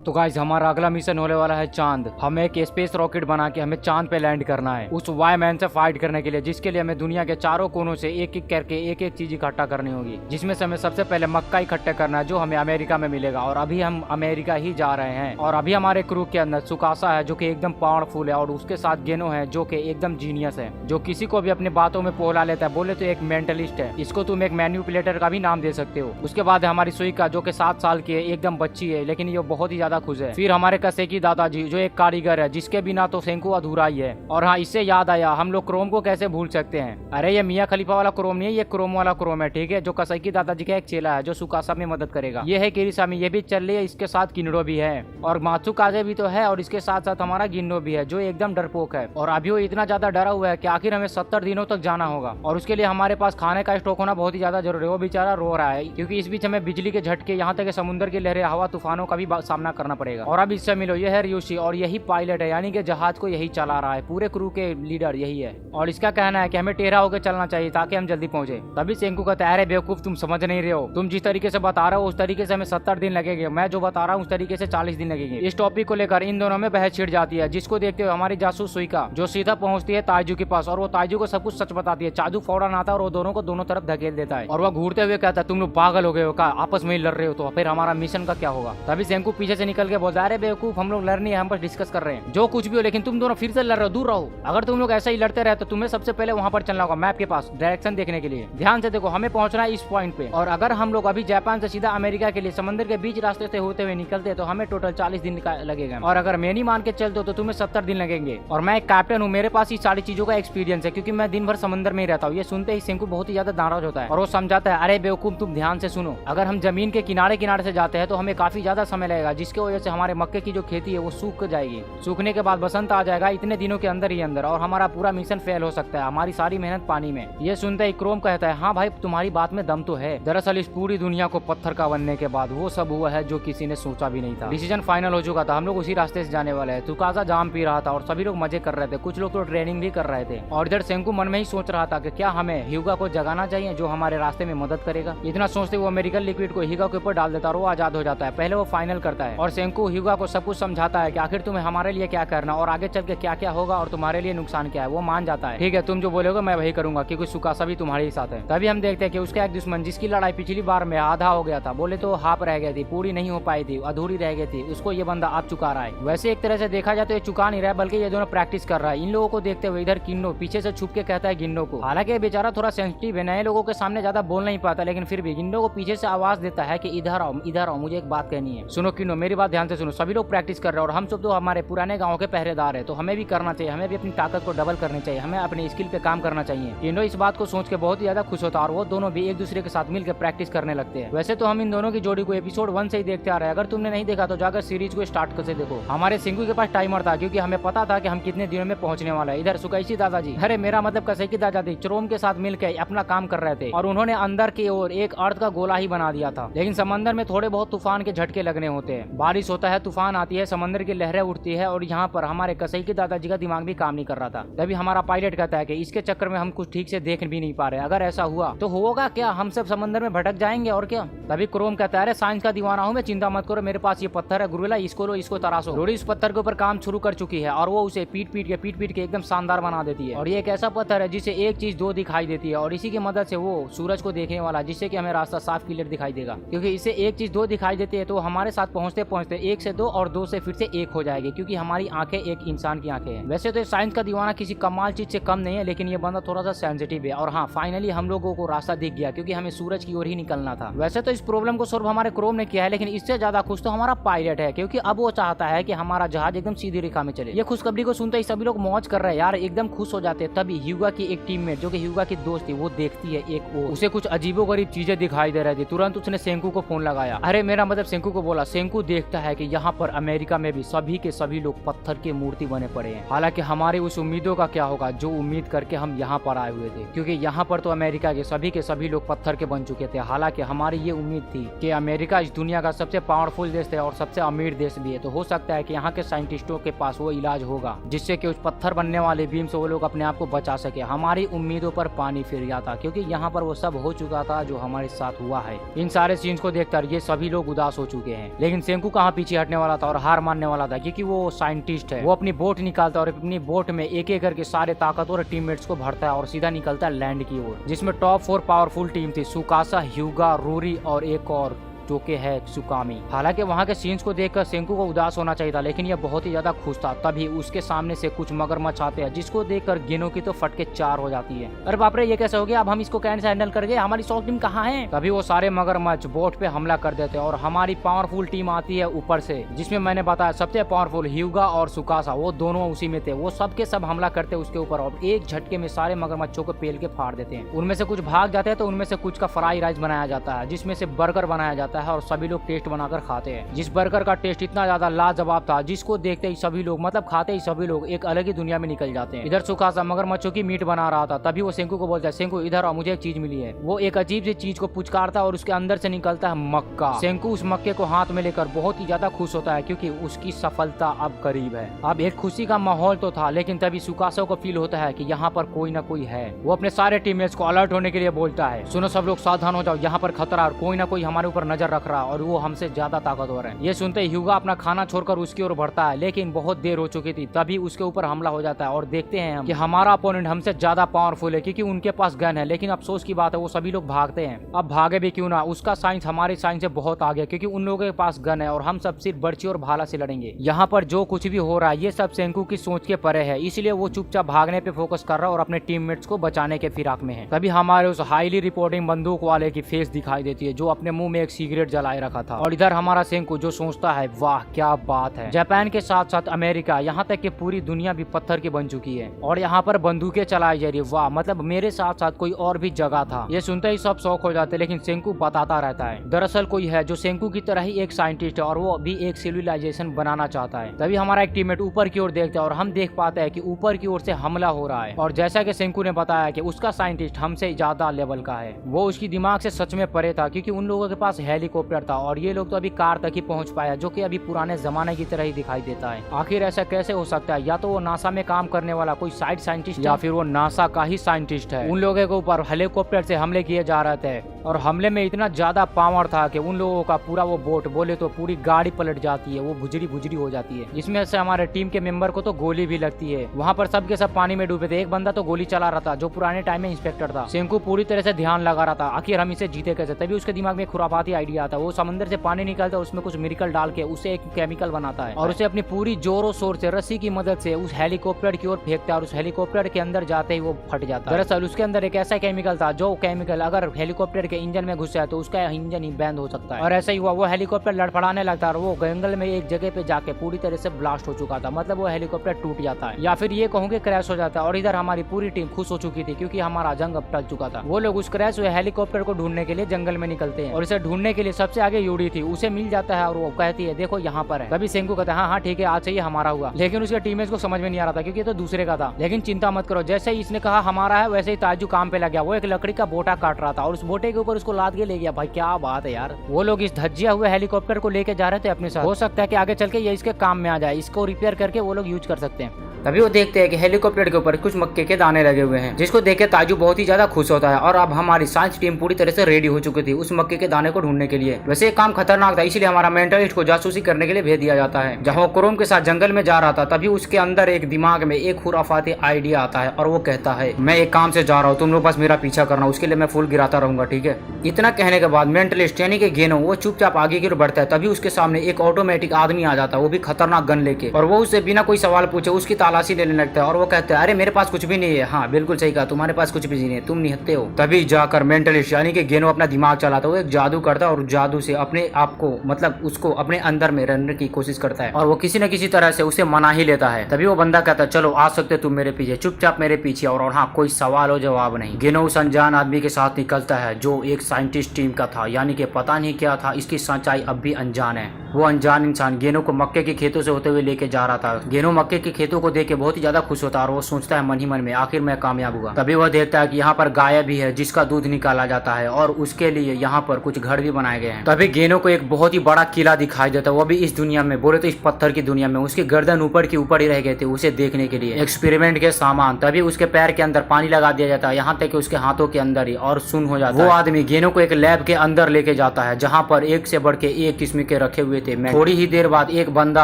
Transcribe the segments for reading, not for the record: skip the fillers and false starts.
तो गाइस हमारा अगला मिशन होने वाला है चांद। हमें एक स्पेस रॉकेट बना के हमें चांद पे लैंड करना है उस वाई मैन से फाइट करने के लिए, जिसके लिए हमें दुनिया के चारों कोनों से एक एक करके एक एक चीज इकट्ठा करनी होगी, जिसमें से हमें सबसे पहले मक्का इकट्ठा करना है जो हमें अमेरिका में मिलेगा। और अभी हम अमेरिका ही जा रहे हैं। और अभी हमारे क्रू के अंदर सुकासा है जो की एकदम पावरफुल है, और उसके साथ गेनो है जो की एकदम जीनियस है, जो किसी को भी अपनी बातों में पोला लेता है। बोले तो एक मेंटलिस्ट है, इसको तुम एक मैन्युपुलेटर का भी नाम दे सकते हो। उसके बाद हमारी सुइका जो की 7 साल की है, एकदम बच्ची है लेकिन ये बहुत ही ज्यादा खुश है। फिर हमारे कसेकी दादाजी जो एक कारीगर है, जिसके बिना तो सेंकू अधूरा ही है। और हाँ, इससे याद आया, हम लोग क्रोम को कैसे भूल सकते हैं। अरे ये मियाँ खलीफा वाला क्रोम नहीं है, ये क्रोम वाला क्रोम है, ठीक है, जो कसेकी दादाजी का एक चेला है जो सुकासा में मदद करेगा। ये है किरीसामी, ये भी चल रही है, इसके साथ किन्नो भी है, और मात्सुकाजे भी तो है, और इसके साथ साथ हमारा गिन्नो भी है जो एकदम डरपोक है। और अभी वो इतना ज्यादा डरा हुआ है कि आखिर हमें 70 दिनों तक जाना होगा, और उसके लिए हमारे पास खाने का स्टॉक होना बहुत ही ज्यादा जरूरी है। वो बेचारा रो रहा है क्योंकि इस बीच हमें बिजली के झटके, यहाँ तक समुद्र की लहरें, हवा तूफानों का भी सामना करना पड़ेगा। और अब इससे मिलो, ये है यूशी, और यही पायलट है, यानी कि जहाज को यही चला रहा है, पूरे क्रू के लीडर यही है। और इसका कहना है कि हमें टेढ़ा होकर चलना चाहिए ताकि हम जल्दी पहुंचे। तभी सेंकू कहता है, अरे बेवकूफ, तुम समझ नहीं रहे हो, तुम जिस तरीके से बता रहे हो उस तरीके से हमें 70 दिन लगेंगे, मैं जो बता रहा हूँ उस तरीके से 40 दिन लगेंगे। इस टॉपिक को लेकर इन दोनों में बहस छिड़ जाती है, जिसको देखते हुए हमारी जासूस सुइका जो सीधा पहुंचती है ताइजू के पास, और वो ताइजू को सब कुछ सच बताती है। चाजू फौरन आता है और वो दोनों को दोनों तरफ धकेल देता है, और वह घूरते हुए कहता है, तुम लोग पागल हो गए हो क्या, आपस में ही लड़ रहे हो, तो फिर हमारा मिशन का क्या होगा। तभी सेंकू पीछे से निकल के बोलता है, अरे बेवकूफ, हम लोग लड़ नहीं है, हम बस डिस्कस कर रहे हैं, जो कुछ भी हो, लेकिन तुम दोनों फिर से लड़ रहे हो, दूर रहो। अगर तुम लोग ऐसा ही लड़ते रहे तो तुम्हें सबसे पहले वहां पर चलना होगा, मैप के पास डायरेक्शन देखने के लिए। ध्यान से देखो, हमें पहुंचना है इस पॉइंट पे, और अगर हम लोग अभी जापान से सीधा अमेरिका के लिए समंदर के बीच रास्ते से होते हुए निकलते तो हमें टोटल 40 दिन लगेगा, और अगर मैं नहीं मान के चलते तो तुम्हें 70 दिन लगेंगे। और मैं एक कैप्टन हूँ, मेरे पास ये सारी चीजों का एक्सपीरियंस है, क्योंकि मैं दिन भर समंदर में ही रहता हूँ। ये सुनते ही सेंकू बहुत ही ज्यादा नाराज होता है, और वो समझाता है, अरे बेवकूफ, तुम ध्यान से सुनो, अगर हम जमीन के किनारे किनारे से जाते हैं तो हमें काफी ज्यादा समय लगेगा, जिसकी वजह से हमारे मक्के की जो खेती है वो सूख जाएगी। सूखने के बाद बसंत आ जाएगा इतने दिनों के अंदर ही अंदर, और हमारा पूरा मिशन फेल हो सकता है, हमारी सारी मेहनत पानी में। ये सुनते ही क्रोम कहता है, हाँ भाई, तुम्हारी बात में दम तो है। दरअसल इस पूरी दुनिया को पत्थर का बनने के बाद वो सब हुआ है जो किसी ने सोचा भी नहीं था। डिसीजन फाइनल हो चुका था, हम लोग उसी रास्ते से जाने वाले हैं। तुकासा जाम पी रहा था और सभी लोग मजे कर रहे थे, कुछ लोग तो ट्रेनिंग भी कर रहे थे। और इधर सेंकू मन में ही सोच रहा था कि क्या हमें ह्यूगा को जगाना चाहिए जो हमारे रास्ते में मदद करेगा। इतना सोचते वो अमेरिकन लिक्विड को ह्यूगा के ऊपर डाल देता और वो आजाद हो जाता है। पहले वो फाइनल करता है और सेंकू ह्यूगा को सब कुछ समझाता है कि आखिर तुम्हें हमारे लिए क्या करना और आगे चल के क्या क्या होगा और तुम्हारे लिए नुकसान क्या है। वो मान जाता है, ठीक है, तुम जो बोलोगे मैं वही करूंगा, क्योंकि सुकासा भी तुम्हारे ही साथ है। तभी हम देखते हैं कि उसका एक दुश्मन, जिसकी लड़ाई पिछली बार में आधा हो गया था, बोले तो हाफ रह गई थी, पूरी नहीं हो पाई थी, अधूरी रह गई थी, उसको ये बंदा आप चुका रहा है। वैसे एक तरह से देखा जाए तो ये चुका नहीं रहा है, बल्कि ये दोनों प्रैक्टिस कर रहा है। इन लोगों को देखते हुए इधर किन्नो पीछे से छुप के कहता है गिन्नो को, हालांकि बेचारा थोड़ा सेंसिटिव है, नए लोगों के सामने ज्यादा बोल नहीं पाता, लेकिन फिर भी गिन्नो को पीछे से आवाज देता है कि इधर आओ, इधर आओ, मुझे एक बात कहनी है। सुनो किन्नो, मेरी बात ध्यान से सुनो, सभी लोग प्रैक्टिस कर रहे हैं और हम सब तो हमारे पुराने गाँव के पहरेदार है, तो हमें भी करना चाहिए, हमें भी अपनी ताकत को डबल करनी चाहिए, हमें अपने स्किल पे काम करना चाहिए। किन्नो इस बात को सोच के बहुत ही ज्यादा खुश होता है और वो दोनों भी एक दूसरे के साथ मिलकर प्रैक्टिस करने लगते हैं। वैसे तो हम इन दोनों की जोड़ी को एपिसोड 1 से ही देखते आ रहे हैं, अगर तुमने नहीं देखा तो जाकर सीरीज को स्टार्ट करके देखो। हमारे सिंगू के पास टाइमर था क्योंकि हमें पता था कि हम कितने दिनों में पहुंचने वाला है। इधर सुकाइशी दादाजी, अरे मेरा मतलब कसेकी दादाजी चरोम के साथ मिलकर अपना काम कर रहे थे और उन्होंने अंदर की ओर एक अर्थ का गोला ही बना दिया था, लेकिन समंदर में थोड़े बहुत तूफान के झटके लगने होते हैं, बारिश होता है, तूफान आती है, समंदर की लहरें उठती है, और यहाँ पर हमारे कसेकी दादाजी का दिमाग भी काम नहीं कर रहा था। तभी हमारा पायलट कहता है कि इसके चक्कर में हम कुछ ठीक से देख भी नहीं पा रहे, अगर ऐसा हुआ तो होगा क्या, हम सब समंदर में भटक जाएंगे और क्या। तभी क्रोम कहता है, साइंस का दीवाना हूँ मैं, चिंता मत करो, मेरे पास ये पत्थर है गुरुला, इसको लो, इसको तराशो। रोडी इस पत्थर के ऊपर काम शुरू कर चुकी है और वो उसे पीट पीट के एकदम शानदार बना देती है। और ये एक ऐसा पत्थर है जिसे एक चीज दो दिखाई देती है, और इसी की मदद से वो सूरज को देखने वाला, जिससे कि हमें रास्ता साफ क्लियर दिखाई देगा, क्योंकि इसे एक चीज दो दिखाई देती है तो हमारे साथ पहुंचते पहुंचते 1 से 2 और 2 से फिर से 1 हो जाएगी, क्योंकि हमारी आंखें एक इंसान की आंखें हैं। वैसे तो साइंस का दीवाना किसी कमाल चीज से कम नहीं है, लेकिन ये बंदा थोड़ा सा सेंसिटिव है। और हाँ, फाइनली हम लोगों को रास्ता दिख गया, क्योंकि हमें सूरज की ओर ही निकलना था। वैसे तो इस प्रॉब्लम को सॉल्व हमारे क्रोम ने किया है, लेकिन इससे ज्यादा खुश तो हमारा पायलट है, क्योंकि अब वो चाहता है कि हमारा जहाज एकदम सीधी रेखा में चले। ये खुशखबरी को सुनते ही सभी लोग मौज कर रहे हैं यार, एकदम खुश हो जाते हैं। तभी ह्यूगा की एक टीममेट जो कि ह्यूगा की दोस्त थी, वो देखती है एक और उसे कुछ अजीबोगरीब चीजें दिखाई दे रही थी। तुरंत उसने सेंकू को फोन लगाया, अरे मेरा मतलब सेंकू को बोला। सेंकू देखता है कि यहाँ पर अमेरिका में भी सभी के सभी लोग पत्थर की मूर्ति बने पड़े हैं। हालांकि हमारी उस उम्मीदों का क्या होगा जो उम्मीद करके हम यहाँ पर आए हुए थे, क्योंकि यहाँ पर तो अमेरिका के सभी लोग पत्थर के बन चुके थे। हालांकि हमारी ये उम्मीद थी कि अमेरिका इस दुनिया का सबसे पावरफुल देश है और सबसे अमीर देश भी है, तो हो सकता है कि यहाँ के साइंटिस्टों के पास वो इलाज होगा जिससे कि उस पत्थर बनने वाले बीम से वो लोग अपने आप को बचा सके। हमारी उम्मीदों पर पानी फिर गया था, क्योंकि यहाँ पर वो सब हो चुका था जो हमारे साथ हुआ है। इन सारे सीन्स को देखकर ये सभी लोग उदास हो चुके हैं, लेकिन सेंकू सेंकू कहाँ पीछे हटने वाला था और हार मानने वाला था, क्योंकि वो साइंटिस्ट है। वो अपनी बोट निकालता है और अपनी बोट में एक एक करके सारे ताकतवर टीममेट्स को भरता है और सीधा निकलता है लैंड की ओर, जिसमें टॉप 4 पावरफुल टीम थी, सुकासा, ह्यूगा, रूरी और एक और जो कि है सुकामी। हालांकि वहां के सीन्स को देखकर सेंकू को उदास होना चाहिए था, लेकिन यह बहुत ही ज्यादा खुश था। तभी उसके सामने से कुछ मगरमच्छ आते हैं, जिसको देखकर गेनो की तो फटके 4 हो जाती है। अरे बाप रे, ये कैसे हो गया? अब हम इसको कैसे हैंडल कर गए? हमारी शॉक टीम कहाँ है? तभी वो सारे मगरमच्छ बोट पे हमला कर देते हैं और हमारी पावरफुल टीम आती है ऊपर से, जिसमें मैंने बताया सबसे पावरफुल ह्यूगा और सुकासा, वो दोनों उसी में थे। वो सब के सब हमला करते उसके ऊपर और एक झटके में सारे मगरमच्छों को पेल के फाड़ देते हैं। उनमें से कुछ भाग जाते हैं तो उनमें से कुछ का फ्राई राइस बनाया जाता है, जिसमें से बर्गर बनाया जाता है और सभी लोग टेस्ट बनाकर खाते हैं। जिस बर्गर का टेस्ट इतना ज्यादा लाजवाब था, जिसको देखते ही सभी लोग, मतलब खाते ही सभी लोग एक अलग ही दुनिया में निकल जाते हैं। इधर सुकासा मगरमच्छों की मीट बना रहा था, तभी वो सेंकू को बोलता है, सेंकू इधर आओ, मुझे एक चीज मिली है। वो एक अजीब सी चीज को पुचकारता है और उसके अंदर से निकलता है मक्का। सेंकू उस मक्के को हाथ में लेकर बहुत ही ज्यादा खुश होता है, क्योंकि उसकी सफलता अब करीब है। अब एक खुशी का माहौल तो था, लेकिन तभी सुकासा को फील होता है कि यहाँ पर कोई ना कोई है। वो अपने सारे टीममेट्स को अलर्ट होने के लिए बोलता है, सुनो सब लोग सावधान हो जाओ, यहाँ पर खतरा और कोई ना कोई हमारे ऊपर नजर रख रहा है और वो हमसे ज्यादा ताकतवर है। ये सुनते ह्यूगा अपना खाना छोड़कर उसकी ओर बढ़ता है, लेकिन बहुत देर हो चुकी थी। तभी उसके ऊपर हमला हो जाता है और देखते हैं हम कि हमारा अपोनेंट हमसे ज्यादा पावरफुल है, क्योंकि उनके पास गन है। लेकिन अफसोस की बात है, वो सभी लोग भागते हैं। अब भागे भी क्यों ना, उसका साइंस हमारे साइंस से बहुत आगे, क्योंकि उन लोगों के पास गन है और हम सब सिर्फ बर्ची और भाला से लड़ेंगे। यहाँ पर जो कुछ भी हो रहा है ये सब सेंकू की सोच के परे है, इसलिए वो चुपचाप भागने पे फोकस कर रहा है और अपने टीममेट्स को बचाने के फिराक में है। तभी हमारे उस हाईली रिपोर्टिंग बंदूक वाले की फेस दिखाई देती है, जो अपने मुंह में एक सिगरेट जलाए रखा था। और इधर हमारा सेंकू जो सोचता है, वाह क्या बात है, जापान के साथ साथ अमेरिका, यहाँ तक कि पूरी दुनिया भी पत्थर की बन चुकी है और यहाँ पर बंदूकें चलाई जा रही है। वाह, मतलब मेरे साथ साथ कोई और भी जगह था। ये सुनते ही सब शौक हो जाते हैं, लेकिन सेंकू बताता रहता है दरअसल कोई है जो सेंकू की तरह ही एक साइंटिस्ट है और वो भी एक सिविलाइजेशन बनाना चाहता है। तभी हमारा एक टीममेट ऊपर की ओर देखता है और हम देख पाते हैं कि ऊपर की ओर से हमला हो रहा है। और जैसा कि सेंकू ने बताया कि उसका साइंटिस्ट हमसे ज्यादा लेवल का है, वो उसकी दिमाग से सच में परे था, क्योंकि उन लोगों के पास हेलीकॉप्टर था और ये लोग तो अभी कार तक ही पहुंच पाया, जो कि अभी पुराने जमाने की तरह ही दिखाई देता है। आखिर ऐसा कैसे हो सकता है? या तो वो नासा में काम करने वाला कोई साइड साइंटिस्ट या फिर वो नासा का ही साइंटिस्ट है। उन लोगों के ऊपर हेलीकॉप्टर से हमले किए जा रहे थे और हमले में इतना ज्यादा पावर था कि उन लोगों का पूरा वो बोट, बोले तो पूरी गाड़ी पलट जाती है, वो भुजरी भुजरी हो जाती है, जिसमें से हमारे टीम के मेंबर को तो गोली भी लगती है। वहाँ पर सब के सब पानी में डूबे थे। एक बंदा तो गोली चला रहा था जो पुराने टाइम में इंस्पेक्टर था। सेंकू पूरी तरह से ध्यान लगा रहा था आखिर हम इसे जीते कैसे। तभी उसके दिमाग में खुरापाती आइडिया आता है। वो समंदर से पानी निकालता है, उसमें कुछ मिरिकल डाल के उसे एक केमिकल बनाता है और उसे अपनी पूरी जोरों शोर से रस्सी की मदद से उस हेलीकॉप्टर की ओर फेंकता है और उस हेलीकॉप्टर के अंदर जाते ही वो फट जाता है। दरअसल उसके अंदर एक ऐसा केमिकल था जो केमिकल अगर हेलीकॉप्टर के इंजन में घुस जाए तो उसका इंजन ही बैंड हो सकता है। और ऐसा ही हुआ, वो हेलीकॉप्टर लड़खड़ाने लगता है और वो जंगल में एक जगह पे जाके पूरी तरह से ब्लास्ट हो चुका था। मतलब वो हेलीकॉप्टर टूट जाता है या फिर ये कहूँगे क्रैश हो जाता है। और इधर हमारी पूरी टीम खुश हो चुकी थी, क्योंकि हमारा जंग अब टल चुका था। वो लोग उस क्रैश हुए हेलीकॉप्टर को ढूंढने के लिए जंगल में निकलते हैं और इसे ढूंढने के लिए सबसे आगे यूडी थी, उसे मिल जाता है और वो कहती है देखो यहाँ पर है। तभी सेंकू कहता है हाँ हाँ ठीक है, आज से ये हमारा हुआ। लेकिन उसके टीममेट्स को समझ में नहीं आ रहा था, क्योंकि ये तो दूसरे का था। लेकिन चिंता मत करो, जैसे ही इसने कहा हमारा है वैसे ही ताजू काम पे लग गया। वो एक लकड़ी का बोटा काट रहा था और उस बोटे के ऊपर उसको लाद के ले गया। भाई क्या बात है यार। वो लोग इस धज्जिया हुए हेलीकॉप्टर को लेके जा रहे थे अपने साथ। हो सकता है कि आगे चल के ये इसके काम में आ जाए, इसको रिपेयर करके वो लोग यूज कर सकते हैं। तभी वो देखते हैं कि हेलीकॉप्टर के ऊपर कुछ मक्के के दाने लगे हुए हैं, जिसको देख के ताजू बहुत ही ज्यादा खुश होता है। और अब हमारी साइंस टीम पूरी तरह से रेडी हो चुकी थी उस मक्के के दाने को ढूंढने के लिए। वैसे ये काम खतरनाक था, इसलिए हमारा मेंटलिस्ट को जासूसी करने के लिए भेज दिया जाता है। जहाँ वो क्रोम के साथ जंगल में जा रहा था, तभी उसके अंदर एक दिमाग में एक खुराफाती आइडिया आता है और वो कहता है मैं एक काम से जा रहा हूँ, तुम लोग बस मेरा पीछा करना, उसके लिए मैं फूल गिराता रहूंगा, ठीक है। इतना कहने के बाद मेंटलिस्ट यानी कि गेनो वो चुपचाप आगे की ओर बढ़ता है। तभी उसके सामने एक ऑटोमेटिक आदमी आ जाता है, वो भी खतरनाक गन लेके, और वो उससे बिना कोई सवाल पूछे उसकी तलाशी लेने लगता है। और वो कहते हैं अरे मेरे पास कुछ भी नहीं है। हाँ बिल्कुल सही कहा, तुम्हारे पास कुछ भी नहीं है, तुम निहत्ते हो। तभी जाकर मेंटलिस्ट यानी कि गेनो अपना दिमाग चलाता है, वो एक जादू करता है और जादू से अपने आप को मतलब उसको अपने अंदर में रहने की कोशिश करता है और वो किसी न किसी तरह से उसे मना ही लेता है। तभी वो बंदा कहता है चलो आ सकते तुम मेरे पीछे, चुपचाप मेरे पीछे, और हाँ कोई सवाल हो जवाब नहीं। गेनो उस अनजान आदमी के साथ निकलता है जो एक साइंटिस्ट टीम का था, यानी कि पता नहीं क्या था, इसकी सच्चाई अब भी अनजान है। वो अनजान इंसान गेनो को मक्के के खेतों से होते हुए लेके जा रहा था। गेनो मक्के के खेतों को देख के बहुत ही ज्यादा खुश होता है और वो सोचता है मन ही मन में आखिर मैं कामयाब हुआ। तभी वह देखता है कि यहाँ पर गाय भी है जिसका दूध निकाला जाता है और उसके लिए यहाँ पर कुछ घर भी बनाए गए हैं। तभी गेनो को एक बहुत ही बड़ा किला दिखाई देता है, वो भी इस दुनिया में, बोले तो इस पत्थर की दुनिया में। उसकी गर्दन ऊपर की ऊपर ही रह गए थे उसे देखने के लिए, एक्सपेरिमेंट के सामान। तभी उसके पैर के अंदर पानी लगा दिया जाता है, यहाँ तक कि उसके हाथों के अंदर ही, और सुन हो जाता है। वो आदमी गेनो को एक लैब के अंदर लेके जाता है जहाँ पर एक से बढ़ के एक किस्म के रखे हुए थे। थोड़ी ही देर बाद एक बंदा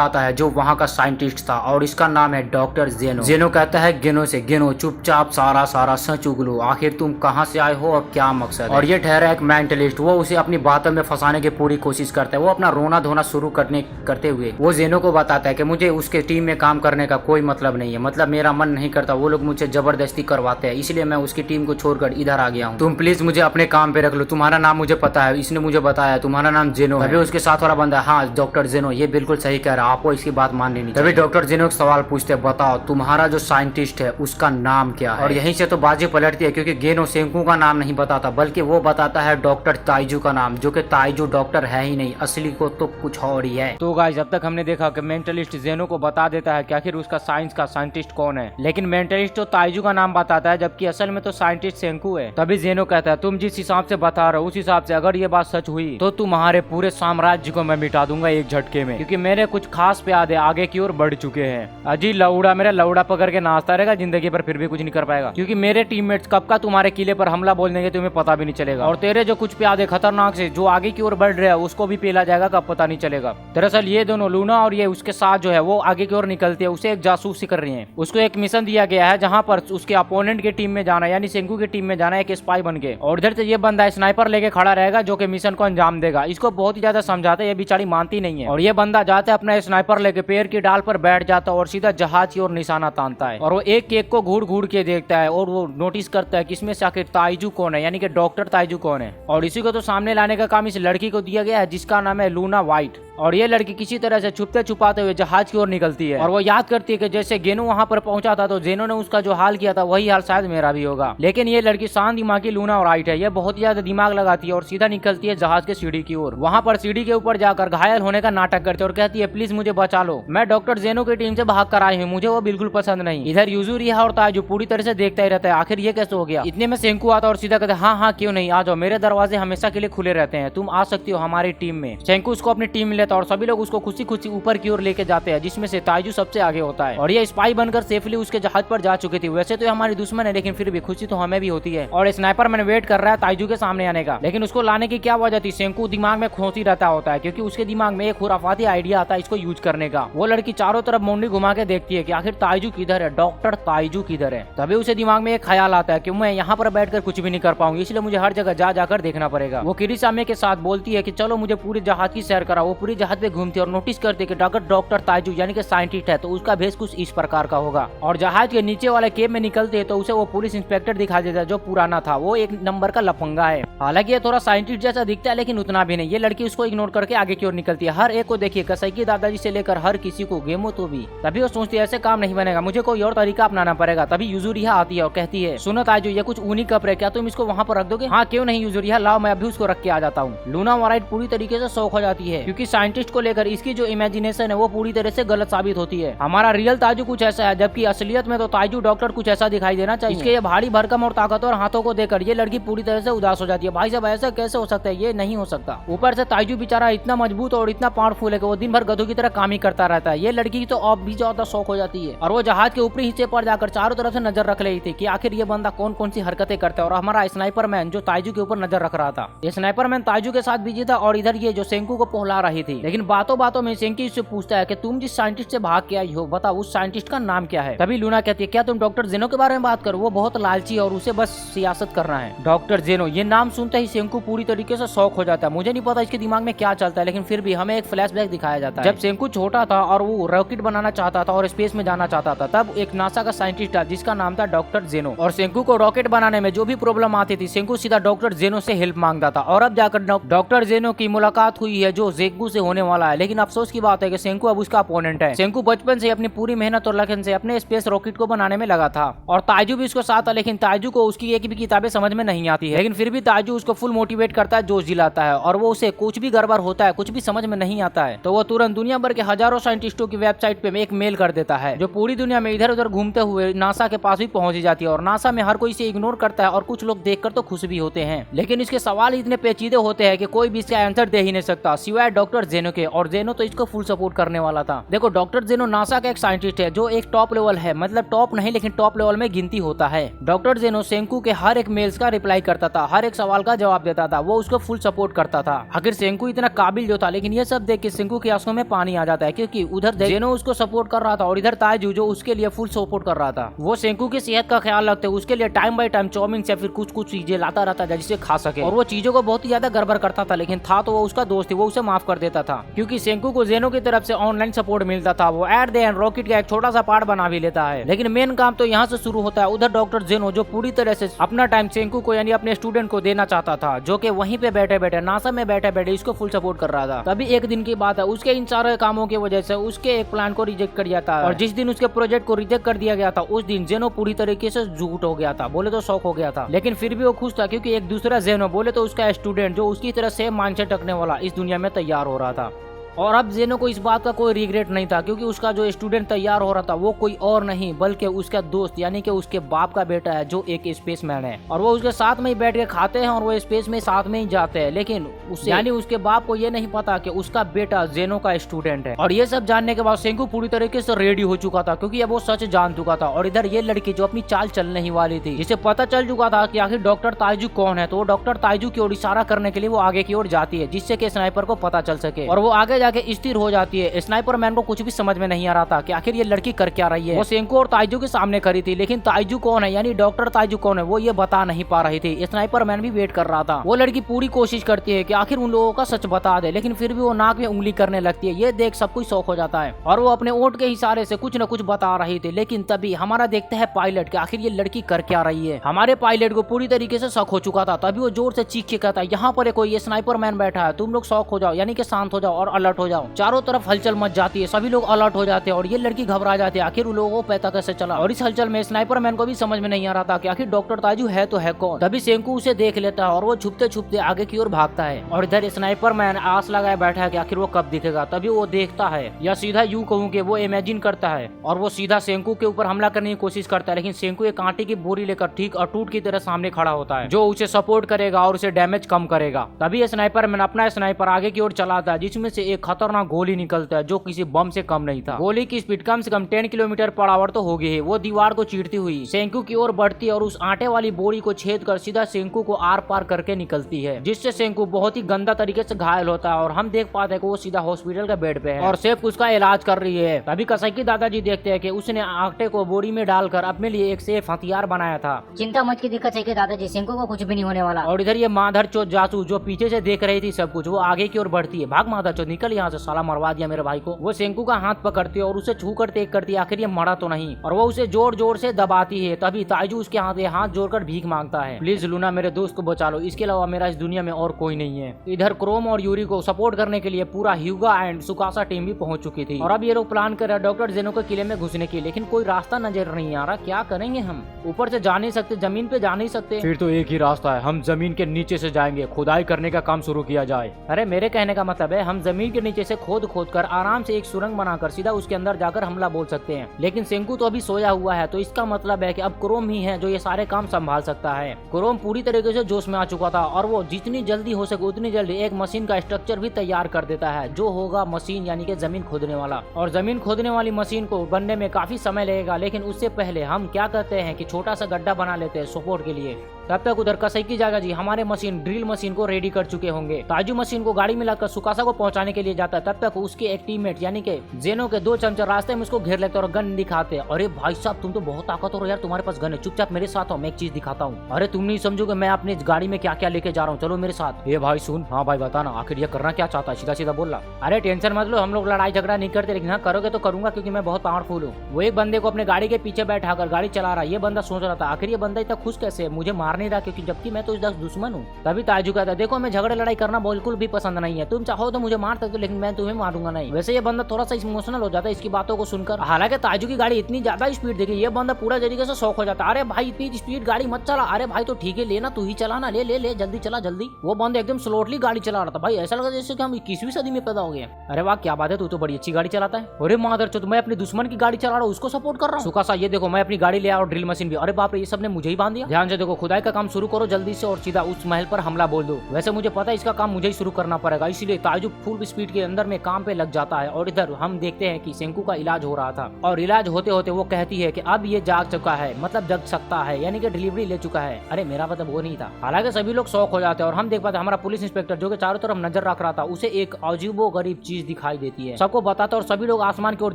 आता है जो वहाँ का साइंटिस्ट था और इसका नाम है डॉक्टर जेनो। जेनो कहता है गेनो से, गेनो चुपचाप सारा सच उगलो, आखिर तुम कहाँ से आए हो और क्या मकसद है। और ये ठहरा एक मेंटलिस्ट, वो उसे अपनी बातों में फंसाने की पूरी कोशिश करता है। वो अपना रोना धोना शुरू करते हुए वो जेनो को बताता है कि मुझे उसके टीम में काम करने का कोई मतलब नहीं है, मतलब मेरा मन नहीं करता, वो लोग मुझे जबरदस्ती करवाते हैं, इसलिए मैं उसकी टीम को छोड़कर इधर आ गया हूँ। तुम प्लीज मुझे अपने काम पे रख लो, तुम्हारा नाम मुझे पता है, इसने मुझे बताया तुम्हारा नाम जेनो है। उसके साथ वाला बंदा, हाँ डॉक्टर जेनो, ये बिल्कुल सही कह रहा है, आपको इसकी बात मान लेनी चाहिए। तभी डॉक्टर जेनो सवाल पूछते, बताओ तुम्हारा जो साइंटिस्ट है उसका नाम क्या है। और यहीं से तो बाजी पलटती है क्योंकि गेनो सेंकू का नाम नहीं बताता बल्कि वो बताता है डॉक्टर ताइजू का नाम, जो कि ताइजू डॉक्टर है ही नहीं, असली को तो कुछ और ही है। तो गाइस अब तक हमने देखा कि मेंटलिस्ट जेनो को बता देता है कि आखिर उसका साइंस का साइंटिस्ट कौन है, लेकिन मेंटलिस्ट तो ताइजू का नाम बताता है जबकि असल में तो साइंटिस्ट सेंकू है। तभी जेनो कहता है तुम जिस हिसाब से बता रहे हो उस हिसाब से अगर ये बात सच हुई तो तुम्हारे पूरे साम्राज्य को मैं मिटा दूंगा एक झटके में, क्योंकि मेरे कुछ खास प्यादे आगे की ओर बढ़ चुके हैं। अजी लौड़ा मेरा लौड़ा पकड़ के नाचता रहेगा जिंदगी पर, फिर भी कुछ नहीं कर पाएगा, क्योंकि मेरे टीममेट्स कब का तुम्हारे किले पर हमला बोल देंगे तुम्हें पता भी नहीं चलेगा। और तेरे जो कुछ प्यादे खतरनाक से जो आगे की ओर बढ़ रहे हैं उसको भी पेला जाएगा, कब पता नहीं चलेगा। दरअसल ये दोनों लूना और ये उसके साथ जो है वो आगे की ओर निकलते हैं, उसे एक जासूसी कर रही है। उसको एक मिशन दिया गया है जहाँ पर उसके अपोनेंट की टीम में जाना, यानी सेंकू की टीम में जाना एक स्पाई बन के, और इधर से ये बंदा स्नाइपर लेके खड़ा रहेगा जो कि मिशन को अंजाम देगा। इसको बहुत ही ज्यादा समझाते हैं, ये बेचारी मानती नहीं है, और ये बंदा जाता है अपना स्नाइपर लेके पेड़ की डाल पर बैठ जाता है और सीधा जहाज की ओर निशाना तानता है। और वो एक केक को घूर के देखता है और वो नोटिस करता है कि इसमें से आखिर ताइजू कौन है, यानी कि डॉक्टर ताइजू कौन है। और इसी को तो सामने लाने का काम इस लड़की को दिया गया है जिसका नाम है लूना व्हाइट। और ये लड़की किसी तरह से छुपते छुपाते हुए जहाज की ओर निकलती है और वो याद करती है कि जैसे गेनो वहां पर पहुंचा था तो जेनो ने उसका जो हाल किया था वही हाल शायद मेरा भी होगा। लेकिन ये लड़की शांत दिमाग की लूना व्हाइट है, ये बहुत ही ज्यादा दिमाग लगाती है और सीधा निकलती है जहाज के सीढ़ी की ओर। वहां पर सीढ़ी के ऊपर जाकर घायल होने का नाटक करती है और कहती है प्लीज मुझे बचा लो, मैं डॉक्टर जेनो की टीम से भाग कर आई हूँ, मुझे वो बिल्कुल पसंद नहीं। इधर यूजुरिया और ताइजू पूरी तरह से देखता ही रहता है आखिर ये कैसे हो गया। इतने में सेंकू आता और सीधा कहता है हाँ क्यों नहीं, आ जाओ, मेरे दरवाजे हमेशा के लिए खुले रहते हैं, तुम आ सकती हो हमारी टीम में। सेंकू उसको अपनी टीम में लेता और सभी लोग उसको खुशी खुशी ऊपर की ओर लेके जाते हैं, जिसमें से ताइजू सबसे आगे होता है। और ये स्पाई बनकर सेफली उसके जहाज पर जा चुकी थी। वैसे तो ये हमारी दुश्मन है लेकिन फिर भी खुशी तो हमें भी होती है। और स्नाइपर मैन वेट कर रहा है ताइजू के सामने आने का, लेकिन उसको लाने की क्या वजह थी, सेंकू दिमाग में खोती रहता होता है क्योंकि उसके दिमाग में एक खुराफाती आइडिया आता है इसको यूज करने का। वो लड़की चारों तरफ मुंडी घुमा के देखती है कि आखिर ताइजू किधर है, डॉक्टर ताइजू किधर है। तभी उसे दिमाग में एक ख्याल आता है कि मैं यहाँ पर बैठकर कुछ भी नहीं कर पाऊंगी, इसलिए मुझे हर जगह जा जाकर देखना पड़ेगा। वो किरिसामे के साथ बोलती है कि चलो मुझे पूरी जहाज की सैर करा। वो पूरी जहाज पे घूमती है और नोटिस करती है कि डॉक्टर ताइजू यानी कि साइंटिस्ट है तो उसका भेष कुछ इस प्रकार का होगा। और जहाज के नीचे वाले केब में निकलते हैं तो उसे वो पुलिस इंस्पेक्टर दिखा देता है जो पुराना था, वो एक नंबर का लफंगा है। हालांकि ये थोड़ा साइंटिस्ट जैसा दिखता है लेकिन उतना भी नहीं। ये लड़की उसको इग्नोर करके आगे की ओर निकलती है। हर एक को देखिए, कसैकी दादाजी से लेकर हर किसी को, गेमो तो भी। तभी वो सोचती है ऐसे काम नहीं बनेगा, मुझे कोई और तरीका अपनाना पड़ेगा। तभी यूजुरिया आती है और कहती है सुनो ताइजू, ये कुछ ऊनी कप है, क्या तुम इसको वहाँ पर रख दोगे? हाँ क्यों नहीं यूजुरिया, लाओ मैं अभी उसको रख के आ जाता हूँ। लूना व्हाइट पूरी तरीके से शौक हो जाती है क्योंकि साइंटिस्ट को लेकर इसकी जो इमेजिनेशन है वो पूरी तरह से गलत साबित होती है। हमारा रियल ताइजू कुछ ऐसा है जबकि असलियत में तो ताइजू डॉक्टर कुछ ऐसा दिखाई देना चाहिए। इसके ये भारी भरकम और ताकतवर हाथों को देखकर ये लड़की पूरी तरह से उदास हो जाती है। भाई साहब ऐसा कैसे हो सकता है, ये नहीं हो सकता। ऊपर से ताइजू बेचारा इतना मजबूत और इतना पावरफुल है कि वो दिन भर गधों की तरह काम ही करता रहता है। ये लड़की की तो अब भी ज्यादा शौक हो जाती है और वो जहाज के ऊपरी हिस्से पर जाकर चारों तरफ से नजर रख रही थी कि आखिर ये बंदा कौन कौन सी हरकतें करता है। और हमारा स्नाइपर मैन जो ताइजू के ऊपर नजर रख रहा था, ये स्नाइपर मैन ताइजू के साथ बिजी था और इधर ये जो सेंकू को पोहला रही थी। लेकिन बातों बातों में सेंकी उससे पूछता है कि तुम जिस साइंटिस्ट से भाग के आई हो बताओ उस साइंटिस्ट का नाम क्या है। तभी लूना कहती है क्या तुम डॉक्टर जेनो के बारे में बात करो, वो बहुत लालची है और उसे बस सियासत करना है। डॉक्टर जेनो, ये नाम सुनते ही सेंकू पूरी तरीके से शौक हो जाता है। मुझे नहीं पता इसके दिमाग में क्या चलता है लेकिन फिर भी हमें एक फ्लैशबैक दिखाया जाता है। जब सेंकू छोटा था और वो रॉकेट बनाना चाहता था और स्पेस में जाना चाहता था, तब एक नासा का साइंटिस्ट था जिसका नाम था डॉक्टर जेनो। और सेंकू को रॉकेट बनाने में जो भी प्रॉब्लम आती थी सेंकू सीधा डॉक्टर जेनो से हेल्प मांगता था। और अब जाकर डॉक्टर जेनो की मुलाकात हुई है जो जेंकू से होने वाला है। लेकिन अफसोस की बात है कि सेंकू अब उसका अपोनेंट है। सेंकू बचपन से अपनी पूरी मेहनत और लगन से अपने स्पेस रॉकेट को बनाने में लगा था और ताइजू भी उसको साथ था, लेकिन ताइजू को उसकी एक भी किताबें समझ में नहीं आती है। लेकिन फिर भी ताइजू उसको फुल मोटिवेट करता है, जोश दिलाता है और वो उसे कुछ भी गड़बड़ होता है, कुछ भी समझ में नहीं आता है तो वो तुरंत दुनिया भर के हजारों साइंटिस्टों की वेबसाइट पे एक मेल कर देता है, जो पूरी दुनिया में इधर उधर घूमते हुए नासा के पास भी पहुंच ही जाती है। और नासा में हर कोई इसे इग्नोर करता है और कुछ लोग देखकर तो खुश भी होते हैं, लेकिन इसके सवाल इतने पेचीदे होते हैं कि कोई भी इसका आंसर दे ही नहीं सकता सिवाय डॉक्टर जेनो के। और जेनो तो इसको फुल सपोर्ट करने वाला था। देखो, डॉक्टर जेनो नासा का एक साइंटिस्ट है जो एक टॉप लेवल है, मतलब टॉप नहीं लेकिन टॉप लेवल में गिनती होता है। डॉक्टर जेनो सेंकू के हर एक मेल्स का रिप्लाई करता था, हर एक सवाल का जवाब देता था, वो उसको फुल सपोर्ट करता था। आखिर सेंकू इतना काबिल जो था, लेकिन ये सब देख के सेंकू की आंखों में पानी आ जाता है, क्योंकि उधर जेनो उसको सपोर्ट कर रहा था और इधर ताइजू जो उसके लिए फुल सपोर्ट कर रहा था। वो सेंकू की सेहत का ख्याल रखते उसके लिए टाइम बाय टाइम चाउमीन से फिर कुछ कुछ चीजें लाता रहता था जिसे खा सके, और वो चीजों को बहुत ही ज्यादा गड़बड़ करता था, लेकिन था तो वो उसका दोस्त थी, वो उसे माफ कर देता था क्योंकि सेंकू को जेनो की तरफ से ऑनलाइन सपोर्ट मिलता था। वो एट द एंड रॉकेट का एक छोटा सा पार्ट बना भी लेता है, लेकिन मेन काम तो यहाँ से शुरू होता है। उधर डॉक्टर जेनो जो पूरी तरह से अपना टाइम सेंकू को यानी अपने स्टूडेंट को देना चाहता था, जो कि वहीं पे बैठे बैठे नासा में बैठे बैठे इसको फुल सपोर्ट कर रहा था। तभी एक दिन की बात है, उसके इन सारे कामों की वजह से उसके एक प्लान को रिजेक्ट कर जाता है, और जिस दिन उसके प्रोजेक्ट को रिजेक्ट कर दिया गया था उस दिन जेनो पूरी तरीके से झूठ हो गया था, बोले तो शॉक हो गया था। लेकिन फिर भी वो खुश था क्योंकि एक दूसरा जेनो बोले तो उसका स्टूडेंट जो उसकी तरह सेम माइंडसेट रखने वाला इस दुनिया में तैयार हो रहा था। और अब जेनो को इस बात का कोई रिग्रेट नहीं था क्योंकि उसका जो स्टूडेंट तैयार हो रहा था वो कोई और नहीं बल्कि उसका दोस्त यानी कि उसके बाप का बेटा है, जो एक स्पेसमैन है, और वो उसके साथ में ही बैठ के खाते हैं और वो स्पेस में साथ में ही जाते हैं। लेकिन उसे यानी उसके बाप को ये नहीं पता कि उसका बेटा जेनो का स्टूडेंट है। और ये सब जानने के बाद सेंकू पूरी तरीके से रेडी हो चुका था क्योंकि अब वो सच जान चुका था। और इधर ये लड़की जो अपनी चाल चलने ही वाली थी, जिसे पता चल चुका था कि आखिर डॉक्टर ताइजू कौन है, तो वो डॉक्टर ताइजू की ओर इशारा करने के लिए वो आगे की ओर जाती है जिससे कि स्नाइपर को पता चल सके, और वो आगे जाके स्थिर हो जाती है। स्नाइपर मैन को कुछ भी समझ में नहीं आ रहा था कि आखिर ये लड़की कर क्या रही है। वो सेंकू और ताइजू के सामने खड़ी थी, लेकिन ताइजू कौन है यानी डॉक्टर ताइजू कौन है वो ये बता नहीं पा रही थी। स्नाइपर मैन भी वेट कर रहा था। वो लड़की पूरी कोशिश करती है कि आखिर उन लोगों का सच बता दे, लेकिन फिर भी वो नाक में उंगली करने लगती है। ये देख सब कुछ शौक हो जाता है और वो अपने ओंठ के इशारे से कुछ न कुछ बता रही थी। लेकिन तभी हमारा देखते है पायलट कि आखिर ये लड़की कर क्या रही है। हमारे पायलट को पूरी तरीके से शक हो चुका था। तभी वो जोर से चीख के कहता है, यहाँ पर कोई ये स्नाइपर मैन बैठा है, तुम लोग शौक हो जाओ यानी कि शांत हो जाओ और अलर्ट हो जाओ। चारों तरफ हलचल मच जाती है, सभी लोग अलर्ट हो जाते हैं और ये लड़की घबरा जाती है आखिर उन लोगों को पता कैसे चला। और इस हलचल में स्नाइपर मैन को भी समझ में नहीं आ रहा था कि आखिर डॉक्टर ताइजू है तो है कौन। तभी सेंकू उसे देख लेता है और वो छुपते छुपते आगे की ओर भागता है, और इधर स्नाइपर मैन आस लगाए बैठा है कि आखिर वो कब दिखेगा। तभी वो देखता है, या सीधा यूं कहूं कि वो इमेजिन करता है, और वो सीधा सेंकू के ऊपर हमला करने की कोशिश करता है। लेकिन सेंकू एक कांटे की बोरी लेकर ठीक अटूट की तरह सामने खड़ा होता है, जो उसे सपोर्ट करेगा और उसे डैमेज कम करेगा। तभी स्नाइपर मैन अपना स्नाइपर आगे की ओर चलाता है, जिसमें से एक खतरनाक गोली निकलता है जो किसी बम से कम नहीं था। गोली की स्पीड कम से कम 10 किलोमीटर पर आवर तो होगी ही। वो दीवार को चीरती हुई सेंकू की ओर बढ़ती है और उस आटे वाली बोरी को छेद कर सीधा सेंकू को आर पार करके निकलती है, जिससे सेंकू बहुत ही गंदा तरीके से घायल होता है। और हम देख पाते हैं कि वो सीधा हॉस्पिटल के बेड पे है और सेफ उसका इलाज कर रही है। तभी कसाई दादाजी देखते हैं कि उसने आटे को बोरी में डालकर अपने लिए एक सेफ हथियार बनाया था। चिंता मत की दिक्कत है कि दादाजी, सेंकू को कुछ भी नहीं होने वाला। और इधर ये माधर चोद जासूस जो पीछे से देख रही थी सब कुछ, वो आगे की ओर बढ़ती है। भाग माधर चोद, निकल यहाँ से, साला मरवा दिया मेरे भाई को। वो सेंकू का हाथ पकड़ती है और उसे छू कर देख करती है आखिर ये मरा तो नहीं, और वो उसे जोर जोर से दबाती है। तभी ताइजू उसके हाथ जोड़कर भीख मांगता है, प्लीज लूना मेरे दोस्त को बचा लो, इसके अलावा मेरा इस दुनिया में और कोई नहीं है। इधर क्रोम और यूरी को सपोर्ट करने के लिए पूरा ह्यूगा एंड सुकासा टीम भी पहुंच चुकी थी, और अब ये लोग प्लान कर रहे हैं डॉक्टर जेनो के किले में घुसने की। लेकिन कोई रास्ता नजर नहीं आ रहा, क्या करेंगे हम? ऊपर से जा नहीं सकते, जमीन पे जा नहीं सकते। फिर तो एक ही रास्ता है, हम जमीन के नीचे से जाएंगे, खुदाई करने का काम शुरू किया जाए। अरे मेरे कहने का मतलब है हम जमीन के नीचे से खोद कर आराम से एक सुरंग बनाकर सीधा उसके अंदर जाकर हमला बोल सकते हैं। लेकिन सेंकू तो अभी सोया हुआ है, तो इसका मतलब है कि अब क्रोम ही है जो ये सारे काम संभाल सकता है। क्रोम पूरी तरीके से जोश में आ चुका था और वो जितनी जल्दी हो सके उतनी जल्दी एक मशीन का स्ट्रक्चर भी तैयार कर देता है, जो होगा मशीन यानी कि जमीन खोदने वाला। और जमीन खोदने वाली मशीन को बनने में काफी समय लगेगा, लेकिन उससे पहले हम क्या करते हैं कि छोटा सा गड्ढा बना लेते हैं सपोर्ट के लिए। तब तक उधर कसाई दादाजी हमारे मशीन ड्रिल मशीन को रेडी कर चुके होंगे। ताजू मशीन को गाड़ी में लाकर सुकासा को पहुंचाने के लिए जाता है। तब तक उसके एक टीममेट यानी कि जेनो के 2 चमचे रास्ते में उसको घेर लेते और गन दिखाते। अरे भाई साहब तुम तो बहुत ताकतवर हो यार, तुम्हारे पास गन है, चुपचाप मेरे साथ आओ, मैं एक चीज दिखाता हूँ। अरे तुम नहीं समझोगे मैं अपनी गाड़ी में क्या क्या लेके जा रहा हूँ, चलो मेरे साथ। ये भाई सुन, हाँ भाई बताना आखिर ये करना क्या चाहता है, सीधा सीधा बोल रहा। अरे टेंशन मत लो, हम लोग लड़ाई झगड़ा नहीं करते, लेकिन हाँ करोगे तो करूंगा क्योंकि मैं बहुत पावरफुल हूँ। वो एक बंदे को अपने गाड़ी के पीछे बैठा कर गाड़ी चला रहा है। ये बंदा सोच रहा था आखिर ये बंदा इतना खुश कैसे है, मुझे मारने मार नहीं रहा क्योंकि जबकि मैं तो इसका दुश्मन हूँ। तभी ताजू कहता है देखो मैं झगड़े लड़ाई करना बिल्कुल भी पसंद नहीं है, तुम चाहो तो मुझे मार सकते हो लेकिन मैं तुम्हें मारूंगा नहीं। वैसे ये बंदा थोड़ा सा इमोशनल हो जाता है इसकी बातों को सुनकर। हालांकि ताजू की गाड़ी इतनी ज्यादा स्पीड देखी ये बंदा पूरा तरीके से शौक हो जाता है। अरे भाई इतनी स्पीड गाड़ी मत चला। अरे भाई तो ठीक है लेना तू ही चलाना, ले ले ले जल्दी चला जल्दी। वो बंदा एकदम स्लोटली गाड़ी चला रहा था। भाई ऐसा लगा जैसे कि हम 21वीं सदी में पैदा हो गए। अरे वाह क्या बात है, तू तो बड़ी अच्छी गाड़ी चलाता है। अरे मादरचोद मैं अपने दुश्मन की गाड़ी चला रहा हूँ उसको सपोर्ट कर रहा हूँ। सुकासा ये देखो मैं अपनी गाड़ी ले आया और ड्रिल मशीन भी। अरे बाप रे ये सब ने मुझे ही बांध दिया। ध्यान से देखो खुदाई का काम शुरू करो जल्दी से और सीधा उस महल पर हमला बोल दो। वैसे मुझे पता है इसका काम मुझे ही शुरू करना पड़ेगा, इसीलिए ताजु फुल स्पीड के अंदर में काम पे लग जाता है। और इधर हम देखते हैं कि सेंकू का इलाज हो रहा था और इलाज होते होते वो कहती है कि अब ये जाग चुका है, मतलब जग सकता है, यानी कि डिलीवरी ले चुका है। अरे मेरा मतलब वो नहीं था। हालांकि सभी लोग शौक हो जाते हैं और हम देख पाते हमारा पुलिस इंस्पेक्टर जो कि चारों तरफ नजर रख रहा था उसे एक अजीबो गरीब चीज दिखाई देती है। सबको बताता और सभी लोग आसमान की ओर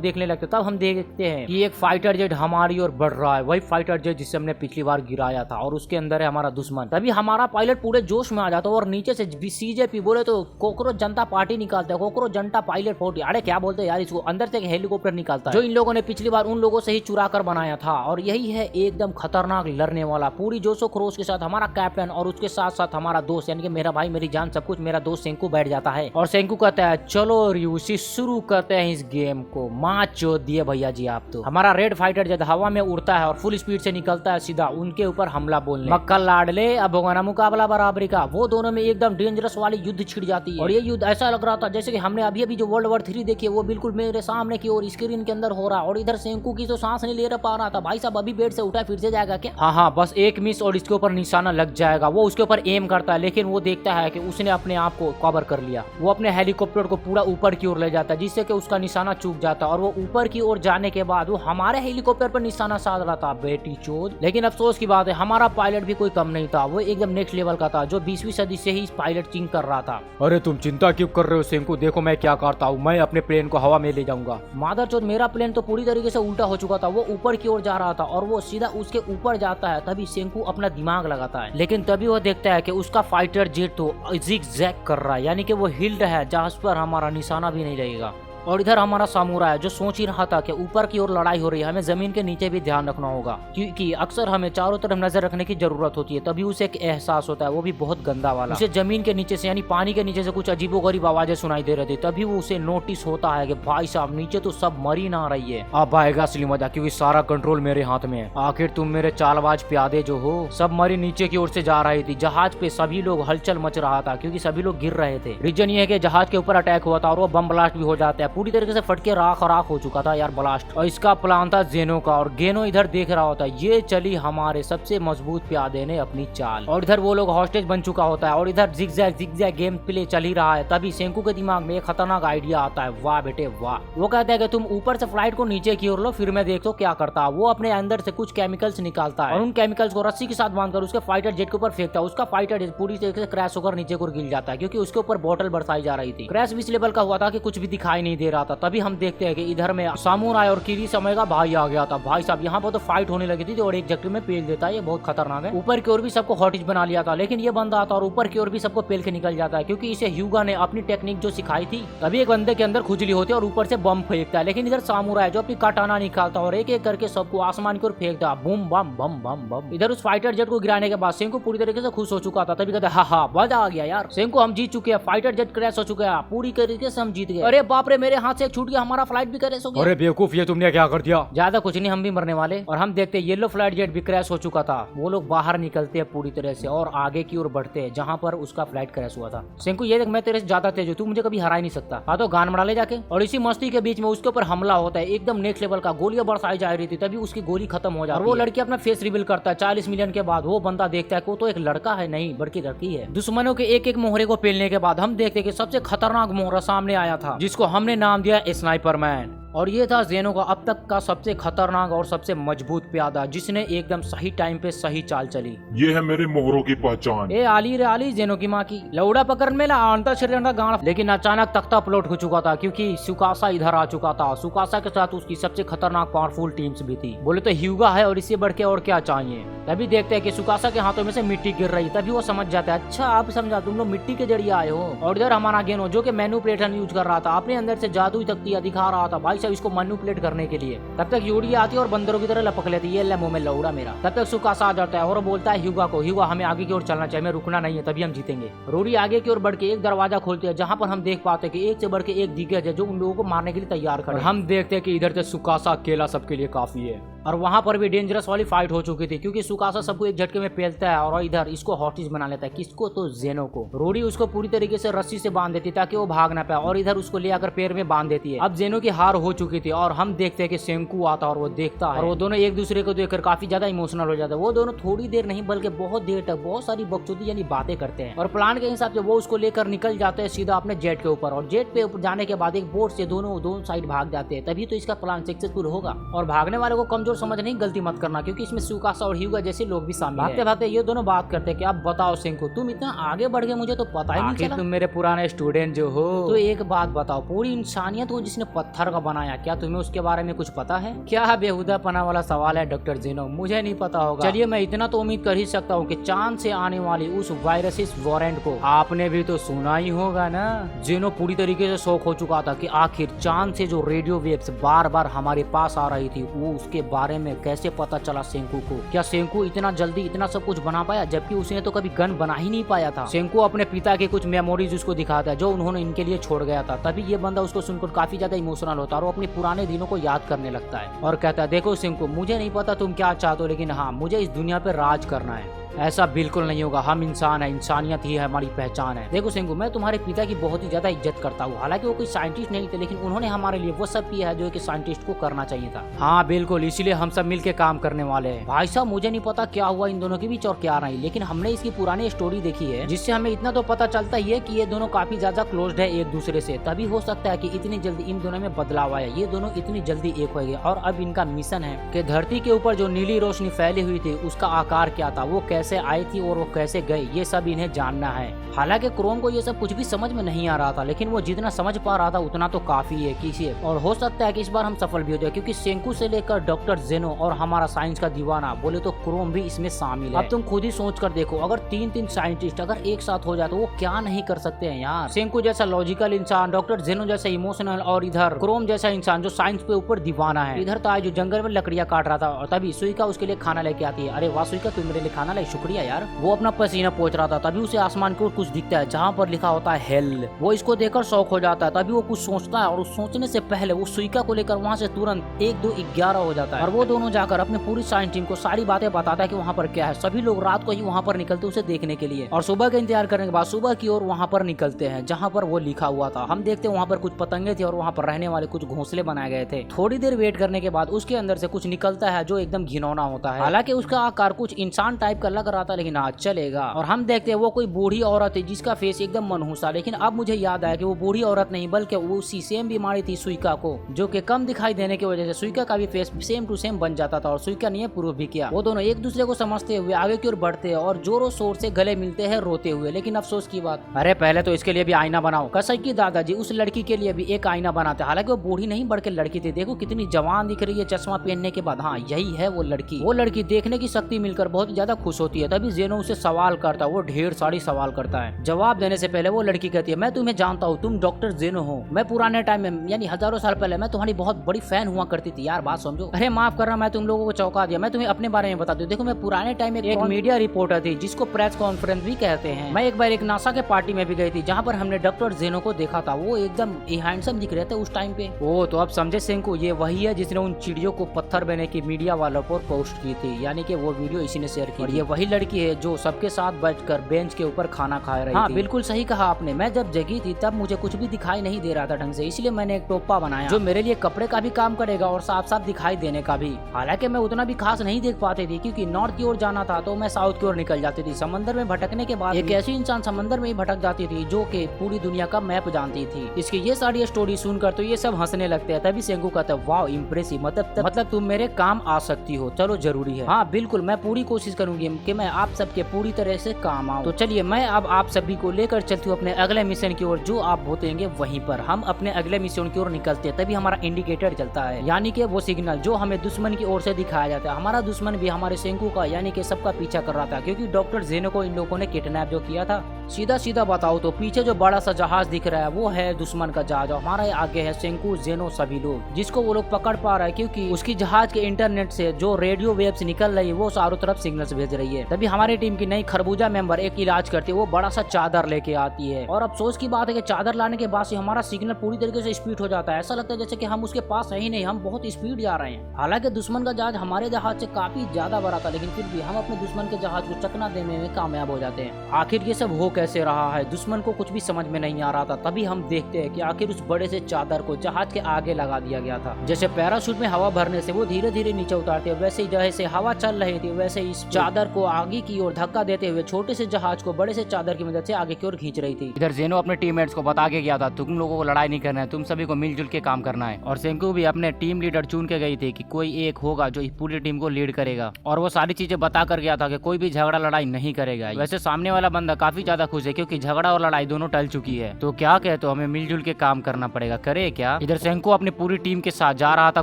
देखने लगते। तब हम देखते हैं कि एक फाइटर जेट हमारी ओर बढ़ रहा है, वही फाइटर जेट जिसे हमने पिछली बार गिराया था और उसके अंदर है हमारा दुश्मन। तभी हमारा पायलट पूरे जोश में आ जाता है और नीचे से सीजेपी बोले तो कोकरोच जनता पार्टी निकालता है, कोकरोच जनता पायलट फोर्टी। अरे क्या बोलते हैं यार इसको, अंदर से एक हेलीकॉप्टर निकालता है जो इन लोगों ने पिछली बार उन लोगों से ही चुरा कर बनाया था। और यही है एकदम खतरनाक लड़ने वाला पूरी जोशो खरोश के साथ हमारा कैप्टन और उसके साथ साथ हमारा दोस्त यानी कि मेरा भाई मेरी जान सब कुछ मेरा दोस्त सेंकू बैठ जाता है। और सेंकू कहता है चलो रियूसी शुरू करते हैं इस गेम को। माँ चोद दिए भैया जी आप तो। हमारा रेड फाइटर जब हवा में उड़ता है और फुल स्पीड से निकलता है सीधा उनके ऊपर हमला बोलने। मक्कल लाडले अब होगा ना मुकाबला बराबरी का। वो दोनों में एकदम डेंजरस वाली युद्ध छिड़ जाती है और ये युद्ध ऐसा लग रहा था जैसे कि हमने अभी अभी जो वर्ल्ड वॉर 3 देखी है वो बिल्कुल मेरे सामने की ओर स्क्रीन के अंदर हो रहा। और इधर सेंकू की तो सांस नहीं ले पा रहा था। भाई साहब अभी बेड से उठा फिर से जाएगा क्या? हाँ बस एक मिस और इसके ऊपर निशाना लग जाएगा। वो उसके ऊपर एम करता है लेकिन वो देखता है कि उसने अपने आप को कवर कर लिया। वो अपने हेलीकॉप्टर को पूरा ऊपर की ओर ले जाता है जिससे कि उसका निशाना चूक जाता है और वो ऊपर की ओर जाने के बाद वो हमारे हेलीकॉप्टर पर निशाना साध रहा था बेटी चोद। लेकिन अफसोस की बात है हमारा पायलट भी कोई कम नहीं था, वो एकदम नेक्स्ट लेवल का था जो 20वीं सदी से ही पायलट चिंग कर रहा था। अरे तुम चिंता क्यों कर रहे हो सेंकू, देखो मैं क्या करता हूँ, मैं अपने प्लेन को हवा में ले जाऊंगा। मादरचोद मेरा प्लेन तो पूरी तरीके से उल्टा हो चुका था, वो ऊपर की ओर जा रहा था और वो सीधा उसके ऊपर जाता है। तभी सेंकू अपना दिमाग लगाता है लेकिन तभी वो देखता है कि उसका फाइटर जेट तो जिग जैग कर रहा है यानी कि वो हिल्ड है जहां पर हमारा निशाना भी नहीं रहेगा। और इधर हमारा सामुरा है जो सोच ही रहा था कि ऊपर की ओर लड़ाई हो रही है, हमें जमीन के नीचे भी ध्यान रखना होगा क्योंकि अक्सर हमें चारों तरफ नजर रखने की जरूरत होती है। तभी उसे एक एहसास होता है वो भी बहुत गंदा वाला। उसे जमीन के नीचे से यानी पानी के नीचे से कुछ अजीबोगरीब आवाजें सुनाई दे रही थी। तभी वो उसे नोटिस होता है कि भाई साहब नीचे तो सब मरीन आ रही है। अब आएगा असली मजा क्योंकि सारा कंट्रोल मेरे हाथ में है। आखिर तुम मेरे चालबाज प्यादे जो हो। सब मरीन नीचे की ओर से जा रही थी। जहाज पे सभी लोग हलचल मच रहा था क्योंकि सभी लोग गिर रहे थे। रीजन ये है कि जहाज के ऊपर अटैक हुआ था और वो बम ब्लास्ट भी हो जाता है। पूरी तरीके से फटके राख हो चुका था यार ब्लास्ट। और इसका प्लान था जेनो का और गेनो इधर देख रहा होता है। ये चली हमारे सबसे मजबूत प्यादे ने अपनी चाल और इधर वो लोग हॉस्टेज बन चुका होता है और इधर जिगजैग गेम प्ले चल ही रहा है। तभी सेंकू के दिमाग में एक खतरनाक आइडिया आता है। वाह बेटे वाह। वो कहता है कि तुम ऊपर से फ्लाइट को नीचे की ओर लो फिर मैं देखो क्या करता। वो अपने अंदर से कुछ केमिकल्स निकालता है और उन केमिकल्स को रस्सी के साथ बांधकर उसके फाइटर जेट के ऊपर फेंकता है। उसका फाइटर जेट पूरी तरीके से क्रैश होकर नीचे को गिर जाता है क्योंकि उसके ऊपर बोतल बरसाई जा रही थी। क्रैश इस लेवल का हुआ था कि कुछ भी दिखाई नहीं दे रहा था। तभी हम देखते हैं कि इधर में सामुराई और किरी समय का भाई आ गया था। भाई साहब यहाँ पर तो फाइट होने लगी थी और एक जगह में पेल देता है। ये बहुत खतरनाक है। ऊपर की ओर भी सबको हॉटिज बना लिया था लेकिन ये बंदा आता और ऊपर की ओर भी सबको पेल के निकल जाता है क्योंकि इसे ह्यूगा ने अपनी टेक्निक जो सिखाई थी। तभी एक बंदे के अंदर खुजली होती है और ऊपर से बम फेंकता है। लेकिन इधर सामुराई जो अपनी काटाना निकालता और एक एक करके सबको आसमान की ओर फेंकता। बूम बम बम बम बम। इधर उस फाइटर जेट को गिराने के बाद सेंकू पूरी तरीके से खुश हो चुका था। तभी कहता है हाँ मजा आ गया यार सेंकू हम जीत चुके हैं। फाइटर जेट क्रैश हो चुका है पूरी तरीके से हम जीत गए। अरे बाप रे मेरे हाथ से छूट गया, हमारा फ्लाइट भी क्रैश हो गया। अरे बेवकूफ ये तुमने क्या कर दिया। ज्यादा कुछ नहीं हम भी मरने वाले। और हम देखते हैं येलो फ्लाइट जेट भी क्रैश हो चुका था। वो लोग बाहर निकलते हैं पूरी तरह से और आगे की ओर बढ़ते हैं जहाँ पर उसका फ्लाइट क्रैश हुआ था। सेंकू ये देख मैं तेरे से ज्यादा तेज हूँ, तू मुझे कभी हरा ही नहीं सकता। हाँ तो गान मरा ले जाके। और इसी मस्ती के बीच में उसके ऊपर हमला होता है एकदम नेक्स्ट लेवल का। गोलियां बरसाई जा रही थी तभी उसकी गोली खत्म हो जाती है और वो लड़की अपना फेस रिवील करता है। 40 मिलियन के बाद वो बंदा देखता है वो तो एक लड़का है नहीं बल्कि लड़की है। दुश्मनों के एक एक मोहरे को पेलने के बाद हम देखते हैं कि सबसे खतरनाक मोहरा सामने आया था जिसको हमने नाम दिया स्नाइपर मैन। और ये था जेनो का अब तक का सबसे खतरनाक और सबसे मजबूत प्यादा जिसने एकदम सही टाइम पे सही चाल चली। ये है मेरे मोहरों की पहचान। ए आली रे आली जेनो की माँ की लौड़ा पकड़ में ला आंटा शरीर गांड। लेकिन अचानक तख्ता पलट हो चुका था क्योंकि सुकासा इधर आ चुका था। सुकासा के साथ उसकी सबसे खतरनाक पावरफुल टीम्स भी थी। बोले तो ह्यूगा है और इससे बढ़ के और क्या चाहिए। तभी देखते हैं कि सुकासा के हाथों में से मिट्टी गिर रही। तभी वो समझ जाता है अच्छा आप समझा तुम लोग मिट्टी के जरिए आए हो। और इधर हमारा गेनो जो कि मैन्युपुलेशन यूज कर रहा था अपने अंदर से जादुई तख्तियां दिखा रहा था। भाई हमेशा इसको मैनिपुलेट करने के लिए। तब तक यूडी आती है और बंदरों की तरह लपक लेती है, ये ले मुंह में लौड़ा मेरा। तब तक सुकासा आ जाता है और बोलता है ह्यूगा को, ह्यूगा हमें आगे की ओर चलना चाहिए, हमें रुकना नहीं है, तभी हम जीतेंगे। रूडी आगे की ओर बढ़ के एक दरवाजा खोलते हैं जहाँ पर हम देख पाते हैं कि एक से बढ़ के एक दिग्गज है जो उन लोगों को मारने के लिए तैयार खड़े। हम देखते हैं कि इधर से सुकासा अकेला सबके लिए काफी है और वहां पर भी डेंजरस वाली फाइट हो चुकी थी क्योंकि सुकासा सबको एक झटके में पेलता है और इधर इसको हॉस्टेज बना लेता है। किसको? तो जेनो को। रूडी उसको पूरी तरीके से रस्सी से बांध देती ताकि वो भाग ना पाए और इधर उसको ले आकर पैर में बांध देती है। अब जेनो की हार हो चुकी थी और हम देखते हैं कि सेंकू आता है और वो देखता है और वो दोनों एक दूसरे को देखकर काफी ज्यादा इमोशनल हो जाते हैं। वो दोनों थोड़ी देर नहीं बल्कि बहुत देर तक बहुत सारी बकचोदी यानी बातें करते हैं और प्लान के हिसाब से वो उसको लेकर निकल जाते हैं सीधा अपने जेट के ऊपर और जेट पे ऊपर जाने के बाद एक बोट से दोनों साइड भाग जाते हैं। तभी तो इसका प्लान सक्सेसफुल होगा और भागने वाले को कमजोर समझ नहीं, गलती मत करना क्योंकि इसमें सुकासा और ह्यूगा जैसे लोग भी शामिल हैं। भागते भागते ये दोनों बात करते हैं कि अब बताओ सेंकू, तुम इतना आगे बढ़ गए मुझे तो पता ही नहीं चला। तुम मेरे पुराने स्टूडेंट जो हो, तो एक बात बताओ, पूरी इंसानियत को जिसने पत्थर का बनाया, क्या तुम्हें उसके बारे में कुछ पता है? क्या बेहुदा पना वाला सवाल है डॉक्टर जेनो, मुझे नहीं पता होगा। चलिए मैं इतना तो उम्मीद कर ही सकता हूँ कि चांद से आने वाली उस वायरसिस वारंट को आपने भी तो सुना ही होगा ना। जेनो पूरी तरीके से शौक हो चुका था कि आखिर चांद से जो रेडियो वेव्स बार बार हमारे पास आ रही थी वो उसके बारे में कैसे पता चला सेंकू को। क्या सेंकू इतना जल्दी इतना सब कुछ बना पाया जबकि उसने तो कभी गन बना ही नहीं पाया था। सेंकू अपने पिता के कुछ मेमोरीज उसको दिखाता है जो उन्होंने इनके लिए छोड़ गया था। तभी ये बंदा उसको सुनकर काफी ज्यादा इमोशनल होता है और अपने पुराने दिनों को याद करने लगता है और कहता है देखो सेंकू, मुझे नहीं पता तुम क्या चाहते हो लेकिन हाँ, मुझे इस दुनिया पे राज करना है। ऐसा बिल्कुल नहीं होगा, हम इंसान है, इंसानियत ही है हमारी पहचान है। देखो सेंकू, मैं तुम्हारे पिता की बहुत ही ज्यादा इज्जत करता हूँ। हालांकि वो कोई साइंटिस्ट नहीं थे लेकिन उन्होंने हमारे लिए वो सब किया है जो कि साइंटिस्ट को करना चाहिए था। हाँ बिल्कुल, इसीलिए हम सब मिलके काम करने वाले हैं। भाई साहब, मुझे नहीं पता क्या हुआ इन दोनों के बीच और क्या नहीं, लेकिन हमने इसकी पुरानी स्टोरी देखी है जिससे हमें इतना तो पता चलता ही है कि ये दोनों काफी ज्यादा क्लोज्ड है एक दूसरे से। तभी हो सकता है कि इतनी जल्दी इन दोनों में बदलाव आया, ये दोनों इतनी जल्दी एक हो गए और अब इनका मिशन है कि धरती के ऊपर जो नीली रोशनी फैली हुई थी उसका आकार क्या था, वो कैसे आई थी और वो कैसे गए, ये सब इन्हें जानना है। हालांकि क्रोम को ये सब कुछ भी समझ में नहीं आ रहा था लेकिन वो जितना समझ पा रहा था उतना तो काफी है किसी, और हो सकता है कि इस बार हम सफल भी हो जाए क्योंकि सेंकू से लेकर डॉक्टर जेनो और हमारा साइंस का दीवाना बोले तो क्रोम भी इसमें शामिल है। अब तुम खुद ही सोच कर देखो, अगर तीन साइंटिस्ट अगर एक साथ हो जाए तो वो क्या नहीं कर सकते हैं यार। सेंकू जैसा लॉजिकल इंसान, डॉक्टर जेनो जैसा इमोशनल और इधर क्रोम जैसा इंसान जो साइंस पे ऊपर दीवाना है। इधर तो जो जंगल में लकड़ियां काट रहा था और तभी सुइका उसके लिए खाना लेके आती है। अरे वाह सुइका, तुम मेरे लिए खाना लाई, शुक्रिया यार। वो अपना पसीना पोंछ रहा था तभी उसे आसमान की ओर कुछ दिखता है जहाँ पर लिखा होता है हेल। वो इसको देखकर शौक हो जाता है। तभी वो कुछ सोचता है और उस सोचने से पहले वो सुइका को लेकर वहाँ से तुरंत 1 2 11 हो जाता है और वो दोनों जाकर अपने पूरी साइंस टीम को सारी बातें बताता है कि वहाँ पर क्या है। सभी लोग रात को ही वहाँ पर निकलते उसे देखने के लिए और सुबह का इंतजार करने के बाद सुबह की ओर वहाँ पर निकलते हैं जहाँ पर वो लिखा हुआ था। हम देखते हैं वहाँ पर कुछ पतंगे थे और वहाँ पर रहने वाले कुछ घोंसले बनाए गए थे। थोड़ी देर वेट करने के बाद उसके अंदर से कुछ निकलता है जो एकदम घिनौना होता है। हालांकि उसका आकार कुछ इंसान टाइप का लग रहा था लेकिन आज चलेगा। और हम देखते हैं वो कोई बूढ़ी औरत है जिसका फेस एकदम मनहूसा, लेकिन अब मुझे याद आया कि वो बूढ़ी औरत नहीं बल्कि वो उसी सेम बीमारी थी सुइका को, जो कि कम दिखाई देने की वजह से सुइका का भी फेस सेम टू सेम बन जाता था और सुइका ने प्रूव भी किया। वो दोनों एक दूसरे को समझते हुए आगे की ओर बढ़ते हैं और जोरों शोर से गले मिलते हैं रोते हुए। लेकिन अफसोस की बात, अरे पहले तो इसके लिए भी आईना बनाओ। कसैकी दादाजी उस लड़की के लिए भी एक आईना बनाते। हालांकि वो बूढ़ी नहीं बढ़ के लड़की थी। देखो कितनी जवान दिख रही है चश्मा पहनने के बाद। हाँ यही है वो लड़की। वो लड़की देखने की शक्ति मिलकर बहुत ज्यादा खुश होती है। तभी जेनो उसे सवाल करता है, वो ढेर सारी सवाल करता है। जवाब देने से पहले वो लड़की कहती है मैं तुम्हें जानता हूँ, तुम डॉक्टर जेनो हो। मैं पुराने टाइम में यानी हजारों साल पहले मैं तुम्हारी बहुत बड़ी फैन हुआ करती थी। यार बात समझो। अरे माफ करना, मैं तुम लोगों को चौंका दिया। मैं तुम्हें अपने बारे में बता दूं। देखो मैं पुराने टाइम में एक मीडिया रिपोर्टर थी जिसको प्रेस कॉन्फ्रेंस भी कहते हैं। मैं एक बार एक नासा के पार्टी में भी गई थी जहाँ पर हमने डॉक्टर जेनो को देखा था। वो एकदम हैंडसम दिख रहे थे उस टाइम पे। ओ तो अब समझे सेंकू, ये वही है जिसने उन चिड़ियों को पत्थर बने की मीडिया वालों पर पोस्ट की थी। यानी कि वो वीडियो इसी ने शेयर की। और ये वही लड़की है जो सबके साथ बैठकर बेंच के ऊपर खाना खा रही थी। हाँ बिल्कुल सही कहा आपने। मैं जब जगी थी तब मुझे कुछ भी दिखाई नहीं दे रहा था ढंग से, इसलिए मैंने एक टोपा बनाया जो मेरे लिए कपड़े का भी काम करेगा और साफ साफ दिखाई देने का भी। हालांकि मैं उतना भी खास नहीं देख पाती थी क्योंकि नॉर्थ की ओर जाना था तो मैं साउथ की ओर निकल जाती थी। समंदर में भटकने के बाद एक ऐसी इंसान समंदर में ही भटक जाती थी जो कि पूरी दुनिया का मैप जानती थी। इसकी ये सारी स्टोरी सुनकर तो ये सब हंसने लगते हैं। तभी सेंकू कहता है वाओ इम्प्रेसिव, मतलब तुम मेरे काम आ सकती हो। चलो जरूरी है। हाँ बिल्कुल, मैं पूरी कोशिश करूंगी कि मैं आप सबके पूरी तरह से काम आऊँ। तो चलिए मैं अब आप सभी को लेकर चलती हूँ अपने अगले मिशन की ओर जो आप बोलेंगे वहीं पर। हम अपने अगले मिशन की ओर निकलते हैं। तभी हमारा इंडिकेटर चलता है यानी कि वो सिग्नल जो हमें दुश्मन की ओर से दिखाया जाता है। हमारा दुश्मन भी हमारे सेंकू का यानी कि सबका पीछा कर रहा था क्योंकि डॉक्टर जेनो को इन लोगों ने किडनैप जो किया था सीधा सीधा बताओ तो पीछे जो बड़ा सा जहाज दिख रहा है वो है दुश्मन का जहाज, और हमारे आगे है सेंकू, जेनो, सभी लोग, जिसको वो लोग पकड़ पा रहा है क्योंकि उसकी जहाज के इंटरनेट से जो रेडियो वेव्स निकल रही है वो चारों तरफ सिग्नल्स भेज रही है। तभी हमारी टीम की नई खरबूजा मेंबर एक इलाज करती है, वो बड़ा सा चादर लेके आती है। और अफसोस की बात है कि चादर लाने के बाद से हमारा सिग्नल पूरी तरीके से स्पीड हो जाता है, ऐसा लगता है जैसे कि हम उसके पास है ही नहीं, हम बहुत स्पीड जा रहे हैं। हालांकि दुश्मन का जहाज हमारे जहाज से काफी ज्यादा बड़ा था, लेकिन फिर भी हम अपने दुश्मन के जहाज को चकना देने में कामयाब हो जाते हैं। आखिर ये सब हो कैसे रहा है, दुश्मन को कुछ भी समझ में नहीं आ रहा था। तभी हम देखते हैं कि आखिर उस बड़े से चादर को जहाज के आगे लगा दिया गया था। जैसे पैराशूट में हवा भरने से वो धीरे धीरे नीचे उतारते हैं, वैसे ही जैसे हवा चल रही थी वैसे इस चादर को आगे की ओर धक्का देते हुए छोटे से जहाज को बड़े से चादर की मदद से आगे की ओर खींच रही थी। इधर जेनो अपने टीममेट्स को बता के गया था तुम लोगों को लड़ाई नहीं करना है, तुम सभी को मिलजुल के काम करना है। और सेंकू भी अपने टीम लीडर चुन के गई थी कि कोई एक होगा जो इस पूरी टीम को लीड करेगा, और वो सारी चीजें बता कर गया था कि कोई भी झगड़ा लड़ाई नहीं करेगा। वैसे सामने वाला बंदा काफी ज्यादा खुश है क्योंकि झगड़ा और लड़ाई दोनों टल चुकी है। तो क्या कहते हो, हमें मिलजुल के काम करना पड़ेगा, करे क्या। इधर सेंकू अपनी पूरी टीम के साथ जा रहा था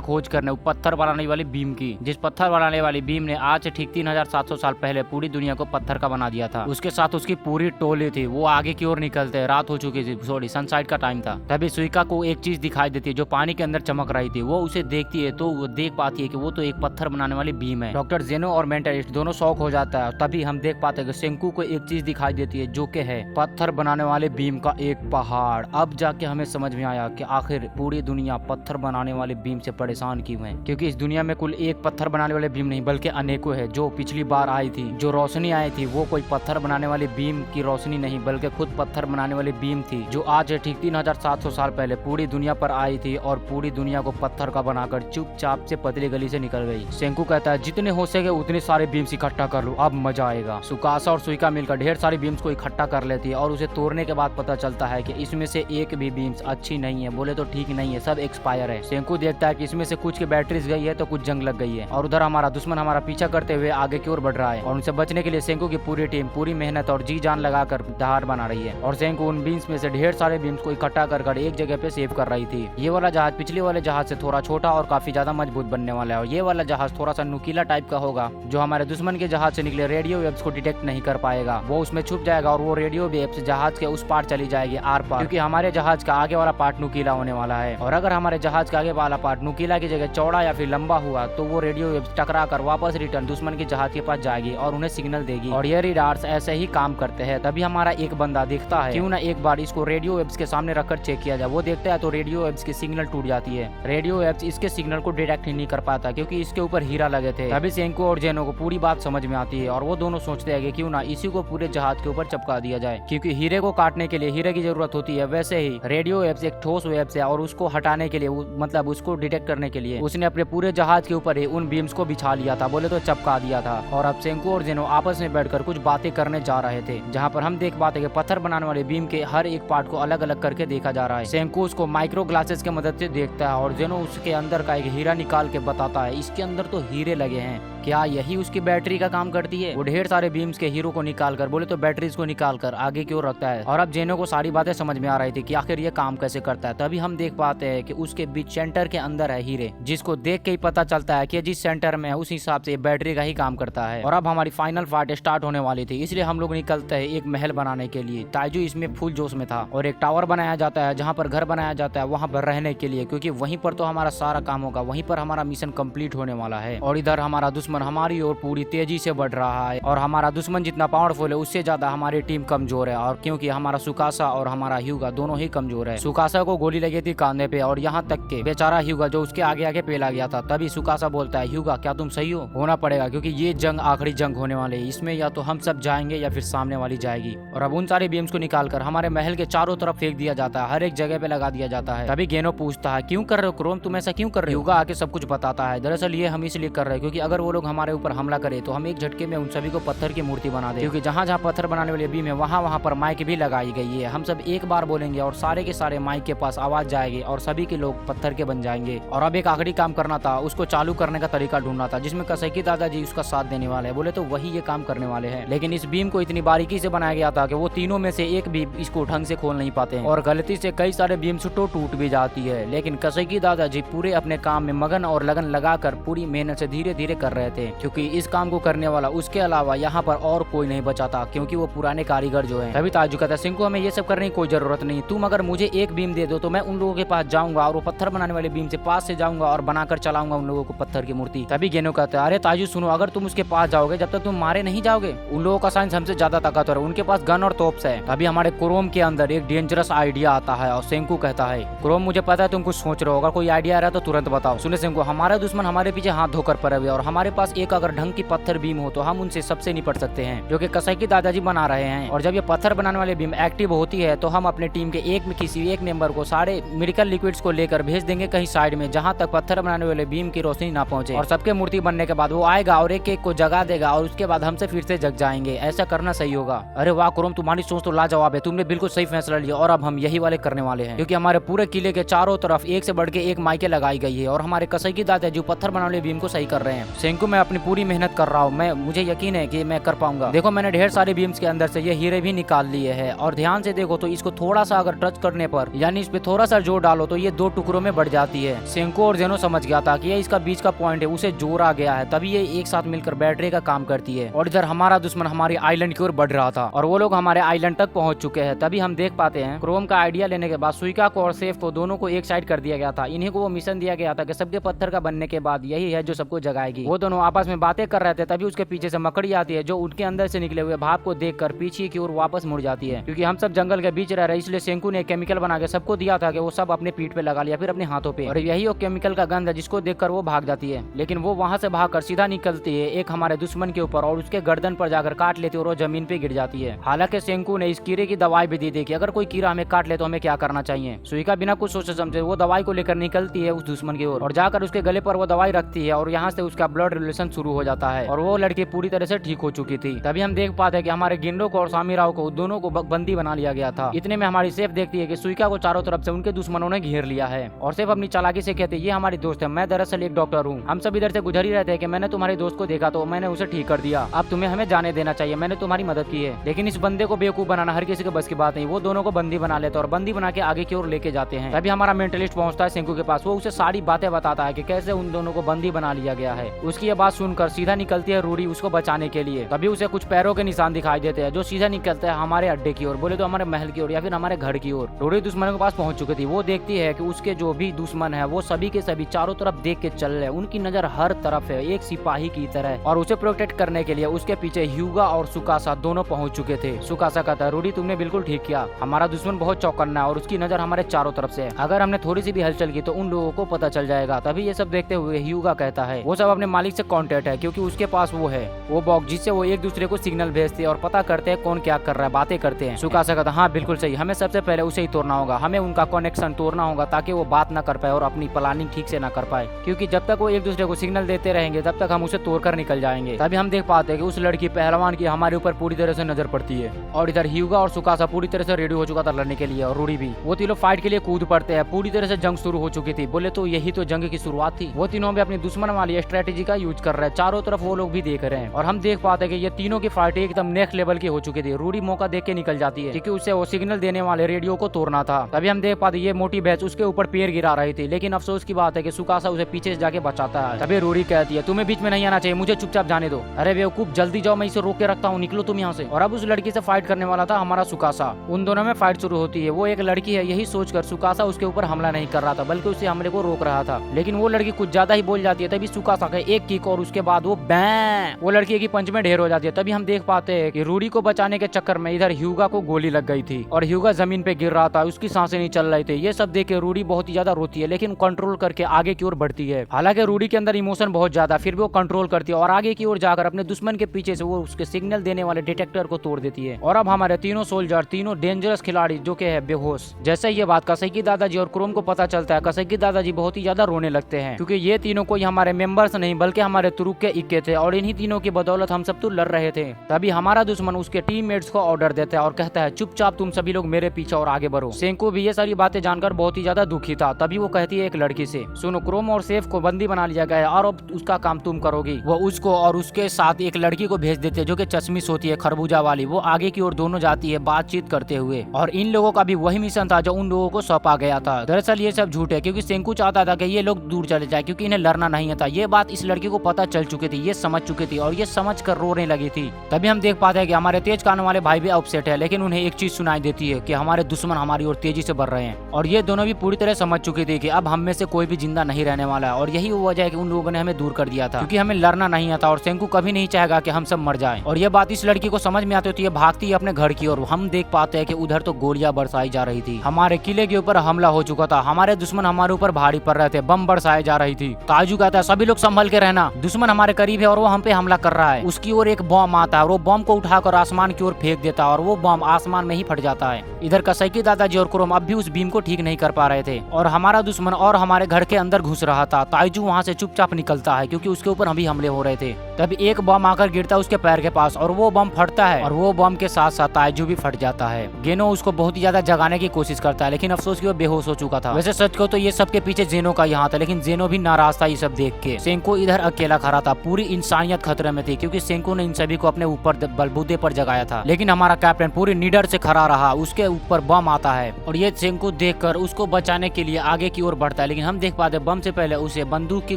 खोज करने पत्थर बनाने वाली बीम की, जिस पत्थर बनाने वाली बीम ने आज से ठीक 3700 साल पहले पूरी दुनिया को पत्थर का बना दिया था। उसके साथ उसकी पूरी टोली थी। वो आगे की ओर निकलते, रात हो चुकी थी, सॉरी सनसाइड का टाइम था। तभी सुइका को एक चीज दिखाई देती है जो पानी के अंदर चमक रही थी। वो उसे देखती है तो वो देख पाती है कि वो तो एक पत्थर बनाने वाली बीम है। डॉक्टर जेनो और मेंटलिस्ट दोनों शौक हो जाता है। तभी हम देख पाते हैं कि सेंकू को एक चीज दिखाई देती है जो कि है पत्थर बनाने वाले बीम का एक पहाड़। अब जाके हमें समझ में आया कि आखिर पूरी दुनिया पत्थर बनाने वाले बीम से परेशान क्यों है, क्योंकि इस दुनिया में कुल एक पत्थर बनाने वाले बीम नहीं बल्कि अनेकों है। जो पिछली बार आई थी, जो रोशनी आई थी, वो कोई पत्थर बनाने वाली बीम की रोशनी नहीं बल्कि खुद पत्थर बनाने वाली बीम थी, जो आज ठीक 3700 साल पहले पूरी दुनिया पर आई थी और पूरी दुनिया को पत्थर का बनाकर चुपचाप से पतली गली से निकल गई। सेंकू कहता है जितने हो सके उतने सारे बीम्स इकट्ठा कर लो, अब मजा आएगा। सुकासा और सुइका मिलकर ढेर सारी बीम्स को इकट्ठा कर लेती है और उसे तोड़ने के बाद पता चलता है कि इसमें से एक भी बीम्स अच्छी नहीं है, बोले तो ठीक नहीं है, सब एक्सपायर है। सेंकू देखता है कि इसमें से कुछ की बैटरीज गई है तो कुछ जंग लग गई है, और उधर हमारा दुश्मन हमारा पीछा करते हुए आगे की ओर बढ़ रहा है। और उनसे बचने के लिए सेंकू की पूरी टीम पूरी मेहनत और जी जान लगाकर धार बना रही है। और सेंकू उन बीम्स में से ढेर सारे बीम्स को इकट्ठा कर एक जगह पे सेव कर रही थी। ये वाला जहाज पिछले वाले जहाज से थोड़ा छोटा और काफी ज्यादा मजबूत बनने वाला है, और ये वाला जहाज थोड़ा सा नुकीला टाइप का होगा जो हमारे दुश्मन के जहाज से निकले रेडियो वेव्स को डिटेक्ट नहीं कर पाएगा। वो उसमें छुप जाएगा और वो रेडियो वेव्स जहाज के उस पार चली जाएगी, आर पार, क्योंकि हमारे जहाज का आगे वाला पार्ट नुकीला होने वाला है। और अगर हमारे जहाज का आगे वाला पार्ट नुकीला की जगह चौड़ा या फिर लंबा हुआ तो वो रेडियो वेव्स टकरा कर वापस रिटर्न दुश्मन के जहाज के पास जाएगी और उन्हें सिग्नल देगी। और ये रडार्स ऐसे ही काम करते हैं। तभी हमारा एक बंदा दिखता है, क्यों ना एक बार इसको रेडियो वेव्स के सामने रखकर चेक किया जाए। वो देखता है तो रेडियो वेव्स की सिग्नल टूट जाती है। रेडियो वेव्स इसके सिग्नल को डिटेक्ट ही नहीं कर पाता क्योंकि इसके ऊपर हीरा लगे थे। तभी सेंको और जेनो को पूरी बात समझ में आती है और वो दोनों सोचते हैं कि क्यों ना इसी को पूरे जहाज के ऊपर चिपका दिया जाए, क्योंकि हीरे को काटने के लिए हीरे की जरूरत होती है। वैसे ही रेडियो वेव्स एक ठोस वेव्स है और उसको हटाने के लिए मतलब उसको डिटेक्ट करने के लिए उसने अपने पूरे जहाज के ऊपर ही उन बीम्स को बिछा लिया था, बोले तो चिपका दिया था। और अब सेंको और जेनो आपस में बैठकर कुछ बातें करने जा रहे थे, जहाँ पर हम देख पाते कि पत्थर बनाने वाले बीम के हर एक पार्ट को अलग अलग करके देखा जा रहा है। सेंको उसको माइक्रो ग्लासेस की मदद से देखता है और जेनो उसके अंदर का एक हीरा निकाल के बताता है इसके अंदर तो हीरे लगे हैं, क्या यही उसकी बैटरी का काम करती है। वो ढेर सारे बीम्स के हीरो को निकाल कर बोले तो बैटरीज को निकाल कर आगे की ओर रखता है। और अब जेनो को सारी बातें समझ में आ रही थी कि आखिर ये काम कैसे करता है। तभी हम देख पाते हैं कि उसके बीच सेंटर के अंदर है हीरे, जिसको देख के ही पता चलता है कि जिस सेंटर में है उस हिसाब से बैटरी का ही काम करता है। और अब हमारी फाइनल फाइट स्टार्ट होने वाली थी, इसलिए हम लोग निकलते हैं एक महल बनाने के लिए। ताइजू इसमें फुल जोश में था और एक टावर बनाया जाता है जहाँ पर घर बनाया जाता है वहाँ पर रहने के लिए, क्योंकि वहीं पर तो हमारा सारा काम होगा, वहीं पर हमारा मिशन कंप्लीट होने वाला है। और इधर हमारा दुश्मन हमारी ओर पूरी तेजी से बढ़ रहा है और हमारा दुश्मन जितना पावरफुल है उससे ज्यादा हमारी टीम कमजोर है। और क्योंकि हमारा सुकासा और हमारा ह्यूगा दोनों ही कमजोर है। सुकासा को गोली लगी थी कांधे पे और यहाँ तक के बेचारा ह्यूगा जो उसके आगे आगे पेला गया था। तभी सुकासा बोलता है ह्यूगा क्या तुम सही हो, होना पड़ेगा क्योंकि ये जंग आखिरी जंग होने वाली है, इसमें या तो हम सब जाएंगे या फिर सामने वाली जाएगी। और अब उन सारे बीम्स को निकालकर हमारे महल के चारों तरफ फेंक दिया जाता है, हर एक जगह पे लगा दिया जाता है। तभी गेनो पूछता है क्यों कर रहे हो क्रोम, तुम ऐसा क्यों कर रहे हो। ह्यूगा आके सब कुछ बताता है दरअसल ये हम इसलिए कर रहे हैं क्योंकि अगर वो लोग हमारे ऊपर हमला करे तो हम एक झटके में उन सभी को पत्थर की मूर्ति बना दे, क्योंकि जहाँ जहाँ पत्थर बनाने वाले बीम है वहाँ पर माइक भी लगाई गई है। हम सब एक बार बोलेंगे और सारे के सारे माइक के पास आवाज जाएगी और सभी के लोग पत्थर के बन जाएंगे। और अब एक आखिरी काम करना था, उसको चालू करने का तरीका ढूंढना था जिसमें कसैकी दादाजी उसका साथ देने वाले हैं, बोले तो वही ये काम करने वाले हैं। लेकिन इस बीम को इतनी बारीकी से बनाया गया था कि वो तीनों में से एक भी इसको ढंग से खोल नहीं पाते हैं और गलती से कई सारे बीम्स तो टूट भी जाती है। लेकिन कसैकी दादाजी पूरे अपने काम में मगन और लगन लगाकर पूरी मेहनत से धीरे धीरे कर रहे थे, क्योंकि इस काम को करने वाला उसके अलावा यहाँ पर और कोई नहीं बचा था, क्योंकि वो पुराने कारीगर जो है। तभी ताजू कहता है, सिंकू हमें ये सब करने की कोई जरूरत नहीं, तुम अगर मुझे एक बीम दे दो तो मैं उन लोगों के पास जाऊंगा और वो पत्थर बनाने वाले बीम से पास से जाऊंगा और बनाकर चलाऊंगा उन लोगों को पत्थर की मूर्ति। तभी गेनो कहता है, अरे ताजू सुनो, अगर तुम उसके पास जाओगे जब तक तुम मारे नहीं जाओगे। उन लोगों का साइंस हमसे ज्यादा ताकतवर है, उनके पास गन और तोप्स है। तभी हमारे क्रोम के अंदर एक डेंजरस आइडिया आता है और सेंकू कहता है, क्रोम मुझे पता है तुम कुछ सोच रहे हो, अगर कोई आइडिया आ रहा है तो तुरंत बताओ। सुने सेंकू, हमारा दुश्मन हमारे पीछे हाथ धोकर पड़े हुए और हमारे पास एक अगर ढंग की पत्थर बीम हो तो हम उनसे सबसे निपट सकते हैं, जो कि कसैकी दादाजी बना रहे हैं। और जब ये पत्थर बनाने वाली बीम एक्टिव होती है तो हम अपने टीम के किसी एक मेंबर को सारे मेडिकल लिक्विड्स को लेकर भेज देंगे कहीं साइड में, जहाँ तक पत्थर बनाने वाले बीम की रोशनी ना पहुंचे। और सबके मूर्ति बनने के बाद वो आएगा और एक एक को जगा देगा और उसके बाद हमसे फिर से जग जाएंगे। ऐसा करना सही होगा। अरे वाह क्रोम, तुम्हारी सोच तो लाजवाब है, तुमने बिल्कुल सही फैसला लिया और अब हम यही वाले करने वाले हैं, क्योंकि हमारे पूरे किले के चारों तरफ एक से बढ़ के एक माइके लगाई गई है और हमारे कसैकी दादाजी पत्थर बनाने वाले बीम को सही कर रहे हैं। सेंकू, मैं अपनी पूरी मेहनत कर रहा हूँ, मुझे यकीन है कि मैं कर पाऊंगा। देखो मैंने ढेर सारे बीम्स के अंदर से ये हीरे भी निकाल लिए हैं और ध्यान से देखो तो इसको थोड़ा सा अगर टच करने पर यानी इस पे थोड़ा सा जोर डालो तो ये 2 टुकड़ों में बढ़ जाती है। सेंकू और जेनो समझ गया था कि ये इसका बीच का पॉइंट है, उसे जोर आ गया है, तभी ये एक साथ मिलकर बैटरी का काम करती है। और इधर हमारा दुश्मन हमारी आइलैंड की ओर बढ़ रहा था और वो लोग हमारे आइलैंड तक पहुंच चुके हैं। तभी हम देख पाते हैं क्रोम का आइडिया लेने के बाद सुइका को और सेफ को दोनों को एक साइड कर दिया गया था। इन्हीं को वो मिशन दिया गया था कि सबके पत्थर का बनने के बाद यही है जो सबको जगाएगी। वो दोनों आपस में बातें कर रहे थे, तभी उसके पीछे से मकड़ी आती है जो उनके अंदर से निकले हुए भाप को देखकर पीछे की ओर वापस मुड़ जाती है। क्योंकि हम सब जंगल के बीच रह रहे, इसलिए सेंकू ने केमिकल बना के सबको दिया था कि वो सब अपने पीठ पे लगा लिया, फिर अपने हाथों पे, और यही वो केमिकल का गंध है जिसको देखकर वो भाग जाती है। लेकिन वो वहां से भागकर सीधा निकलती है एक हमारे दुश्मन के ऊपर और उसके गर्दन पर जाकर काट लेती है और वो जमीन पे गिर जाती है। हालांकि सेंकू ने इस कीड़े की दवाई भी दी थी कि अगर कोई कीड़ा हमें काट ले तो हमें क्या करना चाहिए। सुइका बिना कुछ सोचे समझे वो दवाई को लेकर निकलती है उस दुश्मन की ओर और जाकर उसके गले पर वो दवाई रखती है और यहाँ से उसका ब्लड रिलेशन शुरू हो जाता है और वो लड़की पूरी तरह से ठीक हो चुकी थी। तभी हम देख पाते हैं कि हमारे गिंडो को और सामीराव को दोनों को बंदी बना लिया गया था। इतने में हमारी सेफ देखती है कि सुइका को चारों तरफ से उनके दुश्मनों ने घेर लिया है और सिर्फ अपनी चालाकी से कहते ये हमारी दोस्त है, मैं दरअसल एक डॉक्टर हूँ। हम सब इधर से गुजर ही रहते हैं कि मैंने तुम्हारे दोस्त को देखा तो मैंने उसे ठीक कर दिया, अब तुम्हें हमें जाने देना चाहिए, मैंने तुम्हारी मदद की है। लेकिन इस बंदे को बेवकूफ बनाना हर किसी के बस की बात नहीं। वो दोनों को बंदी बना लेते और बंदी बना के आगे की ओर लेके जाते हैं। तभी हमारा मेंटलिस्ट पहुंचता है सेंकू के पास, वो उसे सारी बातें बताता है कि कैसे उन दोनों को बंदी बना लिया गया है। उसकी ये बात सुनकर सीधा निकलती है रूडी उसको बचाने के लिए। तभी उसे कुछ पैरों के निशान दिखाई देते हैं जो सीधा निकलते हैं हमारे अड्डे की ओर, बोले तो हमारे महल की ओर या फिर हमारे घर की ओर। रूडी दुश्मनों के पास पहुंच चुकी थी। वो देखती है कि उसके जो भी दुश्मन है वो सभी के सभी चारों तरफ देख के चल रहे, उनकी नजर हर तरफ है एक सिपाही की तरह, और उसे प्रोटेक्ट करने के लिए उसके पीछे ह्यूगा और सुकासा दोनों पहुंच चुके थे। सुकासा कहता है, रूडी तुमने बिल्कुल ठीक किया, हमारा दुश्मन बहुत चौकन्ना है और उसकी नजर हमारे चारों तरफ से है, अगर हमने थोड़ी सी भी हलचल की तो उन लोगों को पता चल जाएगा। तभी ये सब देखते हुए ह्यूगा कहता है वो सब अपने मालिक से कांटेक्ट है, क्योंकि उसके पास वो बॉक्स जिससे वो एक दूसरे को सिग्नल भेजते हैं और पता करते हैं कौन क्या कर रहा है, बातें करते हैं। सुकासा कहता है हाँ बिल्कुल सही, हमें सबसे पहले उसे ही तोड़ना होगा, हमें उनका कनेक्शन तोड़ना होगा ताकि वो बात ना कर पाए और अपनी प्लानिंग ठीक से ना कर पाए, क्योंकि जब तक वो एक दूसरे को सिग्नल देते रहेंगे तब तक हम उसे तोड़कर निकल जाएंगे। तभी हम देख पाते हैं कि उस लड़की पहलवान की हमारे ऊपर पूरी तरह से नजर पड़ती है और इधर ह्यूगा और सुकासा पूरी तरह से रेडी हो चुका था लड़ने के लिए और रूडी भी। वो तीनों फाइट के लिए कूद पड़ते हैं, पूरी तरह से जंग शुरू हो चुकी थी, बोले तो यही तो जंग की शुरुआत थी। वो तीनों भी अपनी दुश्मन वाली स्ट्रेटेजी का यूज कर रहे हैं, चारों तरफ वो लोग भी देख रहे हैं और हम देख पाते हैं कि ये तीनों की फाइट एकदम नेक्स्ट लेवल की हो चुकी थी। रूडी मौका देख के निकल जाती है क्योंकि उसे वो सिग्नल देने वाले रेडियो को तोड़ना था। तभी हम देख पाते ये मोटी भैंस उसके ऊपर पैर गिरा रही थी, लेकिन अफसोस की बात है कि सुकासा उसे पीछे से जाके बचाता है। तभी रूडी कहती है तुम्हें बीच में नहीं आना चाहिए, मुझे चुपचाप जाने दो। अरे बेवकूफ जल्दी जाओ, मैं इसे रोक के रखता हूँ, निकलो तुम यहाँ से। और अब उस लड़की से फाइट करने वाला था हमारा सुकासा। उन दोनों में फाइट शुरू होती है। वो एक लड़की है यही सोचकर सुकासा उसके ऊपर हमला नहीं कर रहा था बल्कि उसे हमले को रोक रहा था, लेकिन वो लड़की कुछ ज्यादा ही बोल जाती है। तभी सुकासा का एक किक और उसके बाद वो बैं वो लड़की एक ही पंच में ढेर हो जाती है। तभी हम देख पाते हैं कि रूडी को बचाने के चक्कर में इधर ह्यूगा को गोली लग गई थी और ह्यूगा जमीन पे गिर रहा था, उसकी सांसें नहीं चल रही थी। ये सब देख के रूडी बहुत ही ज्यादा रोती है, लेकिन कंट्रोल करके आगे की ओर बढ़ती है। हालांकि रूडी के अंदर इमोशन बहुत ज्यादा, फिर भी वो कंट्रोल करती है और आगे की ओर जाकर अपने दुश्मन के पीछे से वो उसके सिग्नल देने वाले डिटेक्टर को तोड़ देती है। और अब हमारे तीनों सोल्जर, तीनों डेंजरस खिलाड़ी जो कि है बेहोश। जैसे ये बात कसैकी दादाजी और क्रोम को पता चलता है, कसैकी दादाजी बहुत ही ज्यादा रोने लगते हैं, क्योंकि ये तीनों कोई हमारे मेंबर्स नहीं बल्कि हमारे तुरुक के इक्के थे और इन्हीं तीनों की बदौलत हम सब तो लड़ रहे थे। तभी हमारा दुश्मन उसके टीममेट्स को ऑर्डर देता है और कहता है चुपचाप तुम सभी लोग मेरे पीछे और आगे बढ़ो। सेंकू भी ये सारी बातें जानकर बहुत ही ज्यादा दुखी था। तभी वो कहती है एक लड़की से, सुनो क्रोम और सेफ को बंदी बना लिया गया है और अब उसका काम तुम करोगी। वो उसको और उसके साथ एक लड़की को भेज देते हैं जो कि चश्मिश होती है खरबूजा वाली, वो आगे की ओर दोनों जाती है बातचीत करते हुए, और इन लोगों का भी वही मिशन था जो उन लोगों को सौंपा गया था। दरअसल ये सब झूठ है, क्योंकि सेंकू चाहता था कि ये लोग दूर चले जाए, क्योंकि इन्हें लड़ना नहीं आता। ये बात इस लड़की को पता चल चुकी थी, ये समझ चुकी थी, और ये समझ कर रोने लगी थी। तभी हम देख पाते हैं कि हमारे तेज कानों वाले भाई भी अपसेट है, लेकिन उन्हें एक चीज सुनाई देती है कि हमारे दुश्मन हमारी ओर तेजी से बढ़ रहे हैं। और ये दोनों भी पूरी तरह समझ चुकी थी कि अब हम में से कोई भी जिंदा नहीं रहने वाला है, और यही वो वजह है कि उन लोगों ने हमें दूर कर दिया था, क्योंकि हमें लड़ना नहीं आता, और सेंकू कभी नहीं चाहेगा कि हम सब मर जाएं। और ये बात इस लड़की को समझ में आती होती है, भागती है अपने घर की ओर। हम देख पाते हैं कि उधर तो गोलियां बरसाई जा रही थी, हमारे किले के ऊपर हमला हो चुका था, हमारे दुश्मन हमारे ऊपर भारी पड़ रहे थे, बम बरसाए जा रही थी। ताजू कहता है सभी लोग संभल के रहना, दुश्मन हमारे करीब है और वो हम पे हमला कर रहा है। उसकी ओर एक बम आता है और वो बम को उठाकर आसमान की ओर फेंक देता है, और वो बम आसमान में ही फट जाता है। इधर कसैकी दादाजी और क्रोम अब भी उस बीम को ठीक नहीं कर पा रहे थे, और हमारा दुश्मन और हमारे घर के अंदर घुस रहा था। ताइजू वहाँ से चुपचाप निकलता है, क्योंकि उसके ऊपर अभी हमले हो रहे थे। तभी एक बम आकर गिरता है उसके पैर के पास, और वो बम फटता है, और वो बम के साथ साथ ताइजू भी फट जाता है। गेनो उसको बहुत ही ज्यादा जगाने की कोशिश करता है, लेकिन अफसोस कि वो बेहोश हो चुका था। वैसे सच को तो ये सब के पीछे जेनो का यहाँ था, लेकिन जेनो भी नाराज था ये सब देख के। सेंको इधर अकेला खड़ा था, पूरी इंसानियत खतरे में थी, क्योंकि सेंको ने इन सभी को अपने ऊपर बलबूते पर जगाया था। लेकिन हमारा कैप्टन पूरी निडर से खड़ा रहा, उसके ऊपर बम आता है, और ये सेंको देखकर उसको बचाने के लिए आगे की ओर बढ़ता है। लेकिन हम देख पाते बम से पहले उसे बंदूक की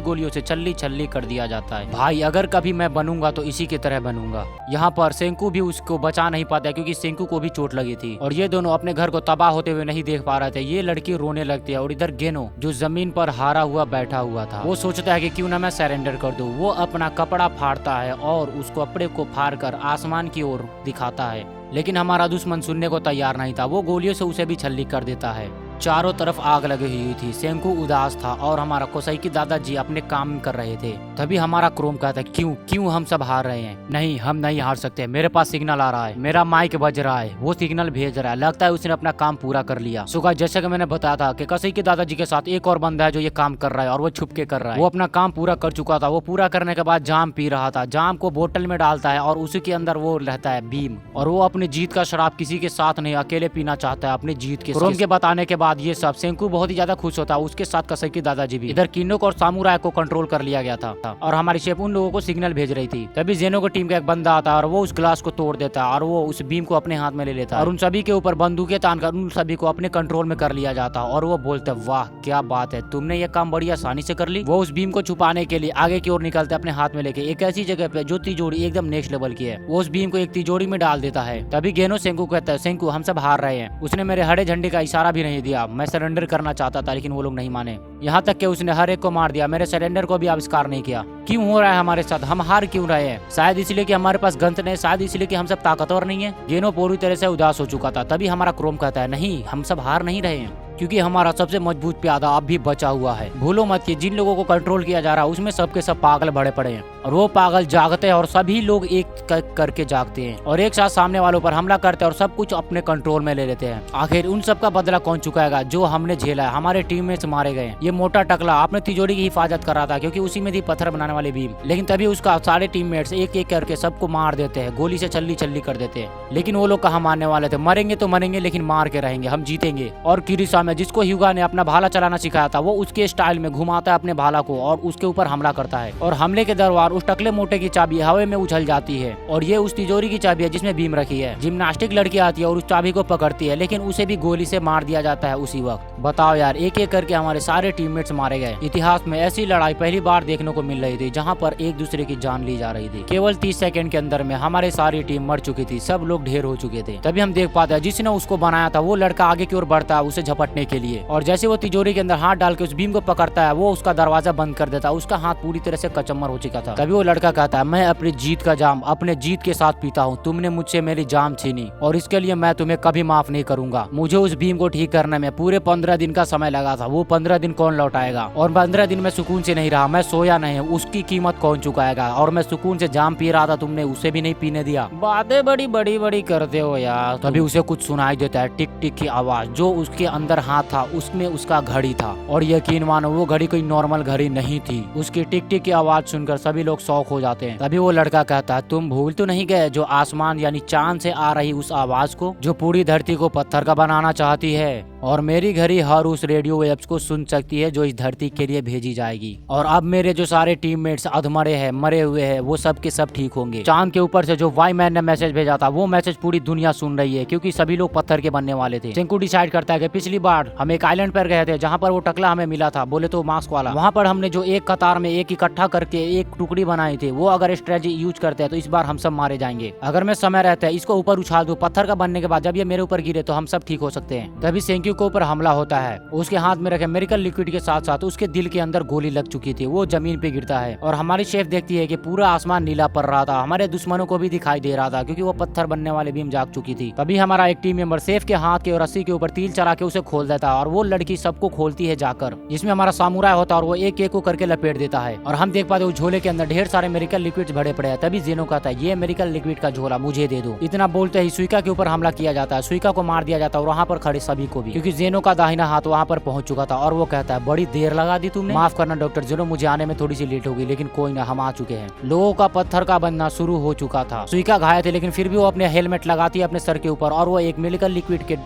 गोलियों से छल्ली छल्ली कर दिया जाता है। भाई अगर कभी मैं बनूंगा तो इसी की तरह बनूंगा। यहाँ पर सेंकू भी उसको बचा नहीं पाता, क्योंकि सेंकू को भी चोट लगी थी, और ये दोनों अपने घर को तबाह होते हुए नहीं देख पा रहे थे। ये लड़की रोने लगती है, और इधर गेनो जो जमीन पर हारा हुआ बैठा हुआ था, वो सोचता है कि क्यों ना मैं सरेंडर कर दूं। वो अपना कपड़ा फाड़ता है और उस कपड़े को फाड़ कर आसमान की ओर दिखाता है, लेकिन हमारा दुश्मन सुनने को तैयार नहीं था। वो गोलियों से उसे भी छल्ली कर देता है। चारों तरफ आग लगी हुई थी, सेंकू उदास था, और हमारा कोसैकी दादाजी अपने काम कर रहे थे। तभी हमारा क्रोम कहता है क्यों हम सब हार रहे हैं? नहीं, हम नहीं हार सकते। मेरे पास सिग्नल आ रहा है, मेरा माइक बज रहा है, वो सिग्नल भेज रहा है। लगता है उसने अपना काम पूरा कर लिया। सुगा जैसे कि मैंने बताया था कि कोसैकी दादाजी के साथ एक और बंदा है जो ये काम कर रहा है, और वो छुप के कर रहा है। वो अपना काम पूरा कर चुका था। वो पूरा करने के बाद जाम पी रहा था, जाम को बोतल में डालता है, और उसी के अंदर वो रहता है बीम, और वो अपनी जीत का शराब किसी के साथ नहीं, अकेले पीना चाहता है अपनी जीत के। क्रोम के बताने के बाद ये सब सेंकू बहुत ही ज्यादा खुश होता है, उसके साथ कोसैकी दादाजी भी। इधर किन्नोक और सामुराई को कंट्रोल कर लिया गया था, और हमारी शेफ उन लोगों को सिग्नल भेज रही थी। तभी जेनो की टीम का एक बंदा आता है, और वो उस ग्लास को तोड़ देता है, और वो उस बीम को अपने हाथ में ले लेता है, और उन सभी के ऊपर बंदूकें तानकर उन सभी को अपने कंट्रोल में कर लिया जाता है। और वो बोलते वाह क्या बात है, तुमने ये काम बड़ी आसानी से कर ली। वो उस बीम को छुपाने के लिए आगे की ओर निकलते अपने हाथ में लेके, एक ऐसी जगह पे जो तिजोरी एकदम नेक्स्ट लेवल की है। वो उस बीम को एक तिजोरी में डाल देता है। तभी गेनो सेंकू कहता है सेंकू हम सब हार रहे हैं। उसने मेरे हरे झंडे का इशारा भी नहीं दिया। मैं सरेंडर करना चाहता था, लेकिन वो लोग नहीं माने। यहाँ तक कि उसने हर एक को मार दिया, मेरे सरेंडर को भी आविष्कार नहीं किया। क्यों हो रहा है हमारे साथ? हम हार क्यों रहे हैं? शायद इसलिए कि हमारे पास गंत नहीं, शायद इसलिए कि हम सब ताकतवर नहीं है। गेनो पूरी तरह से उदास हो चुका था। तभी हमारा क्रोम कहता है नहीं, हम सब हार नहीं रहे हैं, क्योंकि हमारा सबसे मजबूत प्यादा अब भी बचा हुआ है। भूलो मत कि जिन लोगों को कंट्रोल किया जा रहा है उसमें सबके सब पागल भरे पड़े हैं, और वो पागल जागते हैं, और सभी लोग एक करके जागते हैं, और एक साथ सामने वालों पर हमला करते हैं, और सब कुछ अपने कंट्रोल में ले लेते हैं। आखिर उन सब का बदला कौन चुकाएगा जो हमने झेला है? हमारे टीम में मारे गए। ये मोटा टकला अपने तिजोरी की हिफाजत कर रहा था, क्योंकि उसी में थी पत्थर बनाने वाली बीम। लेकिन तभी उसका सारे टीममेट्स एक एक करके सबको मार देते हैं, गोली से छल्ली छल्ली कर देते हैं। लेकिन वो लोग कहाँ मारने वाले थे? मरेंगे तो मरेंगे, लेकिन मार के रहेंगे, हम जीतेंगे। और किरिसा में जिसको ह्यूगा ने अपना भाला चलाना सिखाया था, वो उसके स्टाइल में घुमाता है अपने भाला को और उसके ऊपर हमला करता है, और हमले के दरबार उस टकले मोटे की चाबी हवा में उछल जाती है, और ये उस तिजोरी की चाबी है जिसमें बीम रखी है। जिम्नास्टिक लड़की आती है और उस चाबी को पकड़ती है, लेकिन उसे भी गोली से मार दिया जाता है उसी वक्त। बताओ यार, एक एक करके हमारे सारे टीममेट्स मारे गए। इतिहास में ऐसी लड़ाई पहली बार देखने को मिल रही थी, जहाँ पर एक दूसरे की जान ली जा रही थी। केवल 30 सेकंड के अंदर में हमारी सारी टीम मर चुकी थी, सब लोग ढेर हो चुके थे। तभी हम देख पाते हैं जिसने उसको बनाया था वो लड़का आगे की ओर बढ़ता है उसे झपटने के लिए, और जैसे वो तिजोरी के अंदर हाथ डाल के उस बीम को पकड़ता है, वो उसका दरवाजा बंद कर देता है। उसका हाथ पूरी तरह से कचम्बर हो चुका था। तभी वो लड़का कहता है मैं अपनी जीत का जाम अपने जीत के साथ पीता हूँ, तुमने मुझसे मेरी जान छीनी, और इसके लिए मैं तुम्हें कभी माफ नहीं करूंगा। मुझे उस भीम को ठीक करने में पूरे 15 दिन का समय लगा था, वो 15 दिन कौन लौटाएगा? और 15 दिन में सुकून से नहीं रहा, मैं सोया नहीं, उसकी कीमत कौन चुकाएगा? और मैं सुकून से जाम पी रहा था, तुमने उसे भी नहीं पीने दिया। बातें बड़ी बड़ी बड़ी करते हो यार। तभी उसे कुछ सुनाई देता है, टिक टिक की आवाज जो उसके अंदर हाथ था उसमें उसका घड़ी था, और यकीन मानो वो घड़ी कोई नॉर्मल घड़ी नहीं थी। उसकी टिक टिक की आवाज सुनकर सभी लोग शौक हो जाते हैं। तभी वो लड़का कहता है, तुम भूल तो नहीं गए जो आसमान यानी चांद से आ रही उस आवाज को, जो पूरी धरती को पत्थर का बनाना चाहती है। और मेरी घड़ी हर उस रेडियो वेव्स को सुन सकती है जो इस धरती के लिए भेजी जाएगी। और अब मेरे जो सारे टीममेट्स अधमरे हैं, मरे हुए हैं, वो सब के सब ठीक होंगे। चांद के ऊपर से जो वाई मैन ने मैसेज भेजा था वो मैसेज पूरी दुनिया सुन रही है, क्योंकि सभी लोग पत्थर के बनने वाले थे। सेंकू डिसाइड करता है कि पिछली बार हम एक आइलैंड पर गए थे जहाँ पर वो टकला हमें मिला था, बोले तो मास्क वाला। वहाँ पर हमने जो एक कतार में एक इकट्ठा करके एक टुकड़ी बनाई थी, वो अगर स्ट्रेटजी यूज करते हैं तो इस बार हम सब मारे जाएंगे। अगर मैं समय रहता है इसको ऊपर उछाल दूं पत्थर का बनने के बाद, जब ये मेरे ऊपर गिरे तो हम सब ठीक हो सकते हैं। तभी सेंक्यू के ऊपर हमला होता है। उसके हाथ में रखे मेडिकल लिक्विड के साथ साथ उसके दिल के अंदर गोली लग चुकी थी। वो जमीन पे गिरता है और हमारी शेफ देखती है कि पूरा आसमान नीला पड़ रहा था। हमारे दुश्मनों को भी दिखाई दे रहा था क्योंकि वो पत्थर बनने वाले बीम जाग चुकी थी। तभी हमारा एक टीम मेंबर शेफ के हाथ के और रस्सी के ऊपर तील चढ़ा के उसे खोल देता है, और वो लड़की सबको खोलती है जाकर, जिसमें हमारा सामुराई होता है और वो एक एक को करके लपेट देता है। और हम देख पाते उस झोले के अंदर ढेर सारे मेडिकल लिक्विड भरे पड़े हैं। तभी जेनो कहता है, ये मेडिकल लिक्विड का झोला मुझे दे दो। इतना बोलते ही सुइका के ऊपर हमला किया जाता है। सुइका को मार दिया जाता है और वहाँ पर खड़े सभी को भी, क्योंकि जेनो का दाहिना हाथ वहाँ पर पहुंच चुका था। और वो कहता है, बड़ी देर लगा दी तुमने, माफ करना डॉक्टर जेनो, मुझे आने में थोड़ी सी लेट होगी, लेकिन कोई ना, हम आ चुके हैं। लोगों का पत्थर का बनना शुरू हो चुका था। सुइका घायल थे लेकिन फिर भी वो अपने हेलमेट लगाती है अपने सर के ऊपर, और वो एक मेडिकल लिक्विड के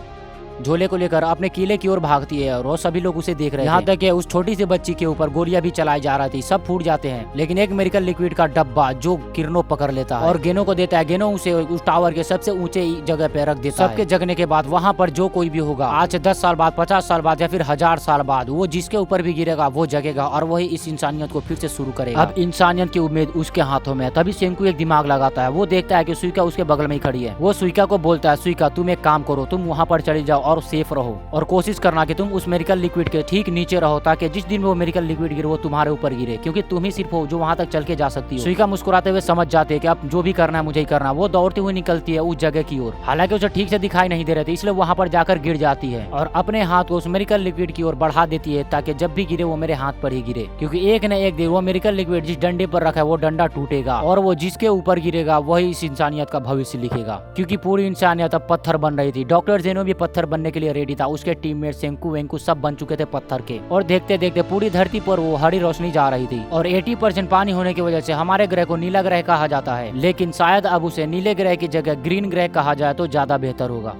झोले को लेकर अपने किले की ओर भागती है। और वो सभी लोग उसे देख रहे हैं। यहाँ तक कि उस छोटी सी बच्ची के ऊपर गोलियां भी चलाई जा रही थी। सब फूट जाते हैं, लेकिन एक मेडिकल लिक्विड का डब्बा जो किरणों पकड़ लेता है और गेनो को देता है। गेनो उसे उस टावर के सबसे ऊंचे जगह पे रख देता है। सबके जगने के बाद वहाँ पर जो कोई भी होगा, आज से 10 साल बाद, 50 साल बाद या फिर 1000 साल बाद, वो जिसके ऊपर भी गिरेगा वो जगेगा और वही इस इंसानियत को फिर से शुरू करेगा। अब इंसानियत की उम्मीद उसके हाथों में है। तभी सेंकू एक दिमाग लगाता है। वो देखता है कि सुइका उसके बगल में ही खड़ी है। वो सुइका को बोलता है, सुइका तुम एक काम करो, तुम वहाँ पर चली जाओ और सेफ रहो, और कोशिश करना कि तुम उस मेडिकल लिक्विड के ठीक नीचे रहो, ताकि जिस दिन वो मेडिकल लिक्विड गिरे वो तुम्हारे ऊपर गिरे, क्योंकि तुम ही सिर्फ हो जो वहां तक चल के जा सकती हो। सुइका मुस्कुराते हुए समझ जाते हैं कि अब जो भी करना है मुझे ही करना। वो दौड़ती हुई निकलती है उस जगह की ओर। हालांकि उसे ठीक से दिखाई नहीं दे रहे थे, इसलिए वहां पर जाकर गिर जाती है और अपने हाथ को उस मेडिकल लिक्विड की ओर बढ़ा देती है, ताकि जब भी गिरे वो मेरे हाथ पर ही गिरे, क्योंकि एक न एक दिन वो मेडिकल लिक्विड जिस डंडे पर रखा है वो डंडा टूटेगा और वो जिसके ऊपर गिरेगा वही इस इंसानियत का भविष्य लिखेगा। क्योंकि पूरी इंसानियत अब पत्थर बन रही थी। डॉक्टर जेनो भी पत्थर बनने के लिए रेडी था। उसके टीममेट सेंकू वेंकू सब बन चुके थे पत्थर के, और देखते देखते पूरी धरती पर वो हरी रोशनी जा रही थी। और 80% पानी होने की वजह से हमारे ग्रह को नीला ग्रह कहा जाता है, लेकिन शायद अब उसे नीले ग्रह की जगह ग्रीन ग्रह कहा जाए तो ज्यादा बेहतर होगा।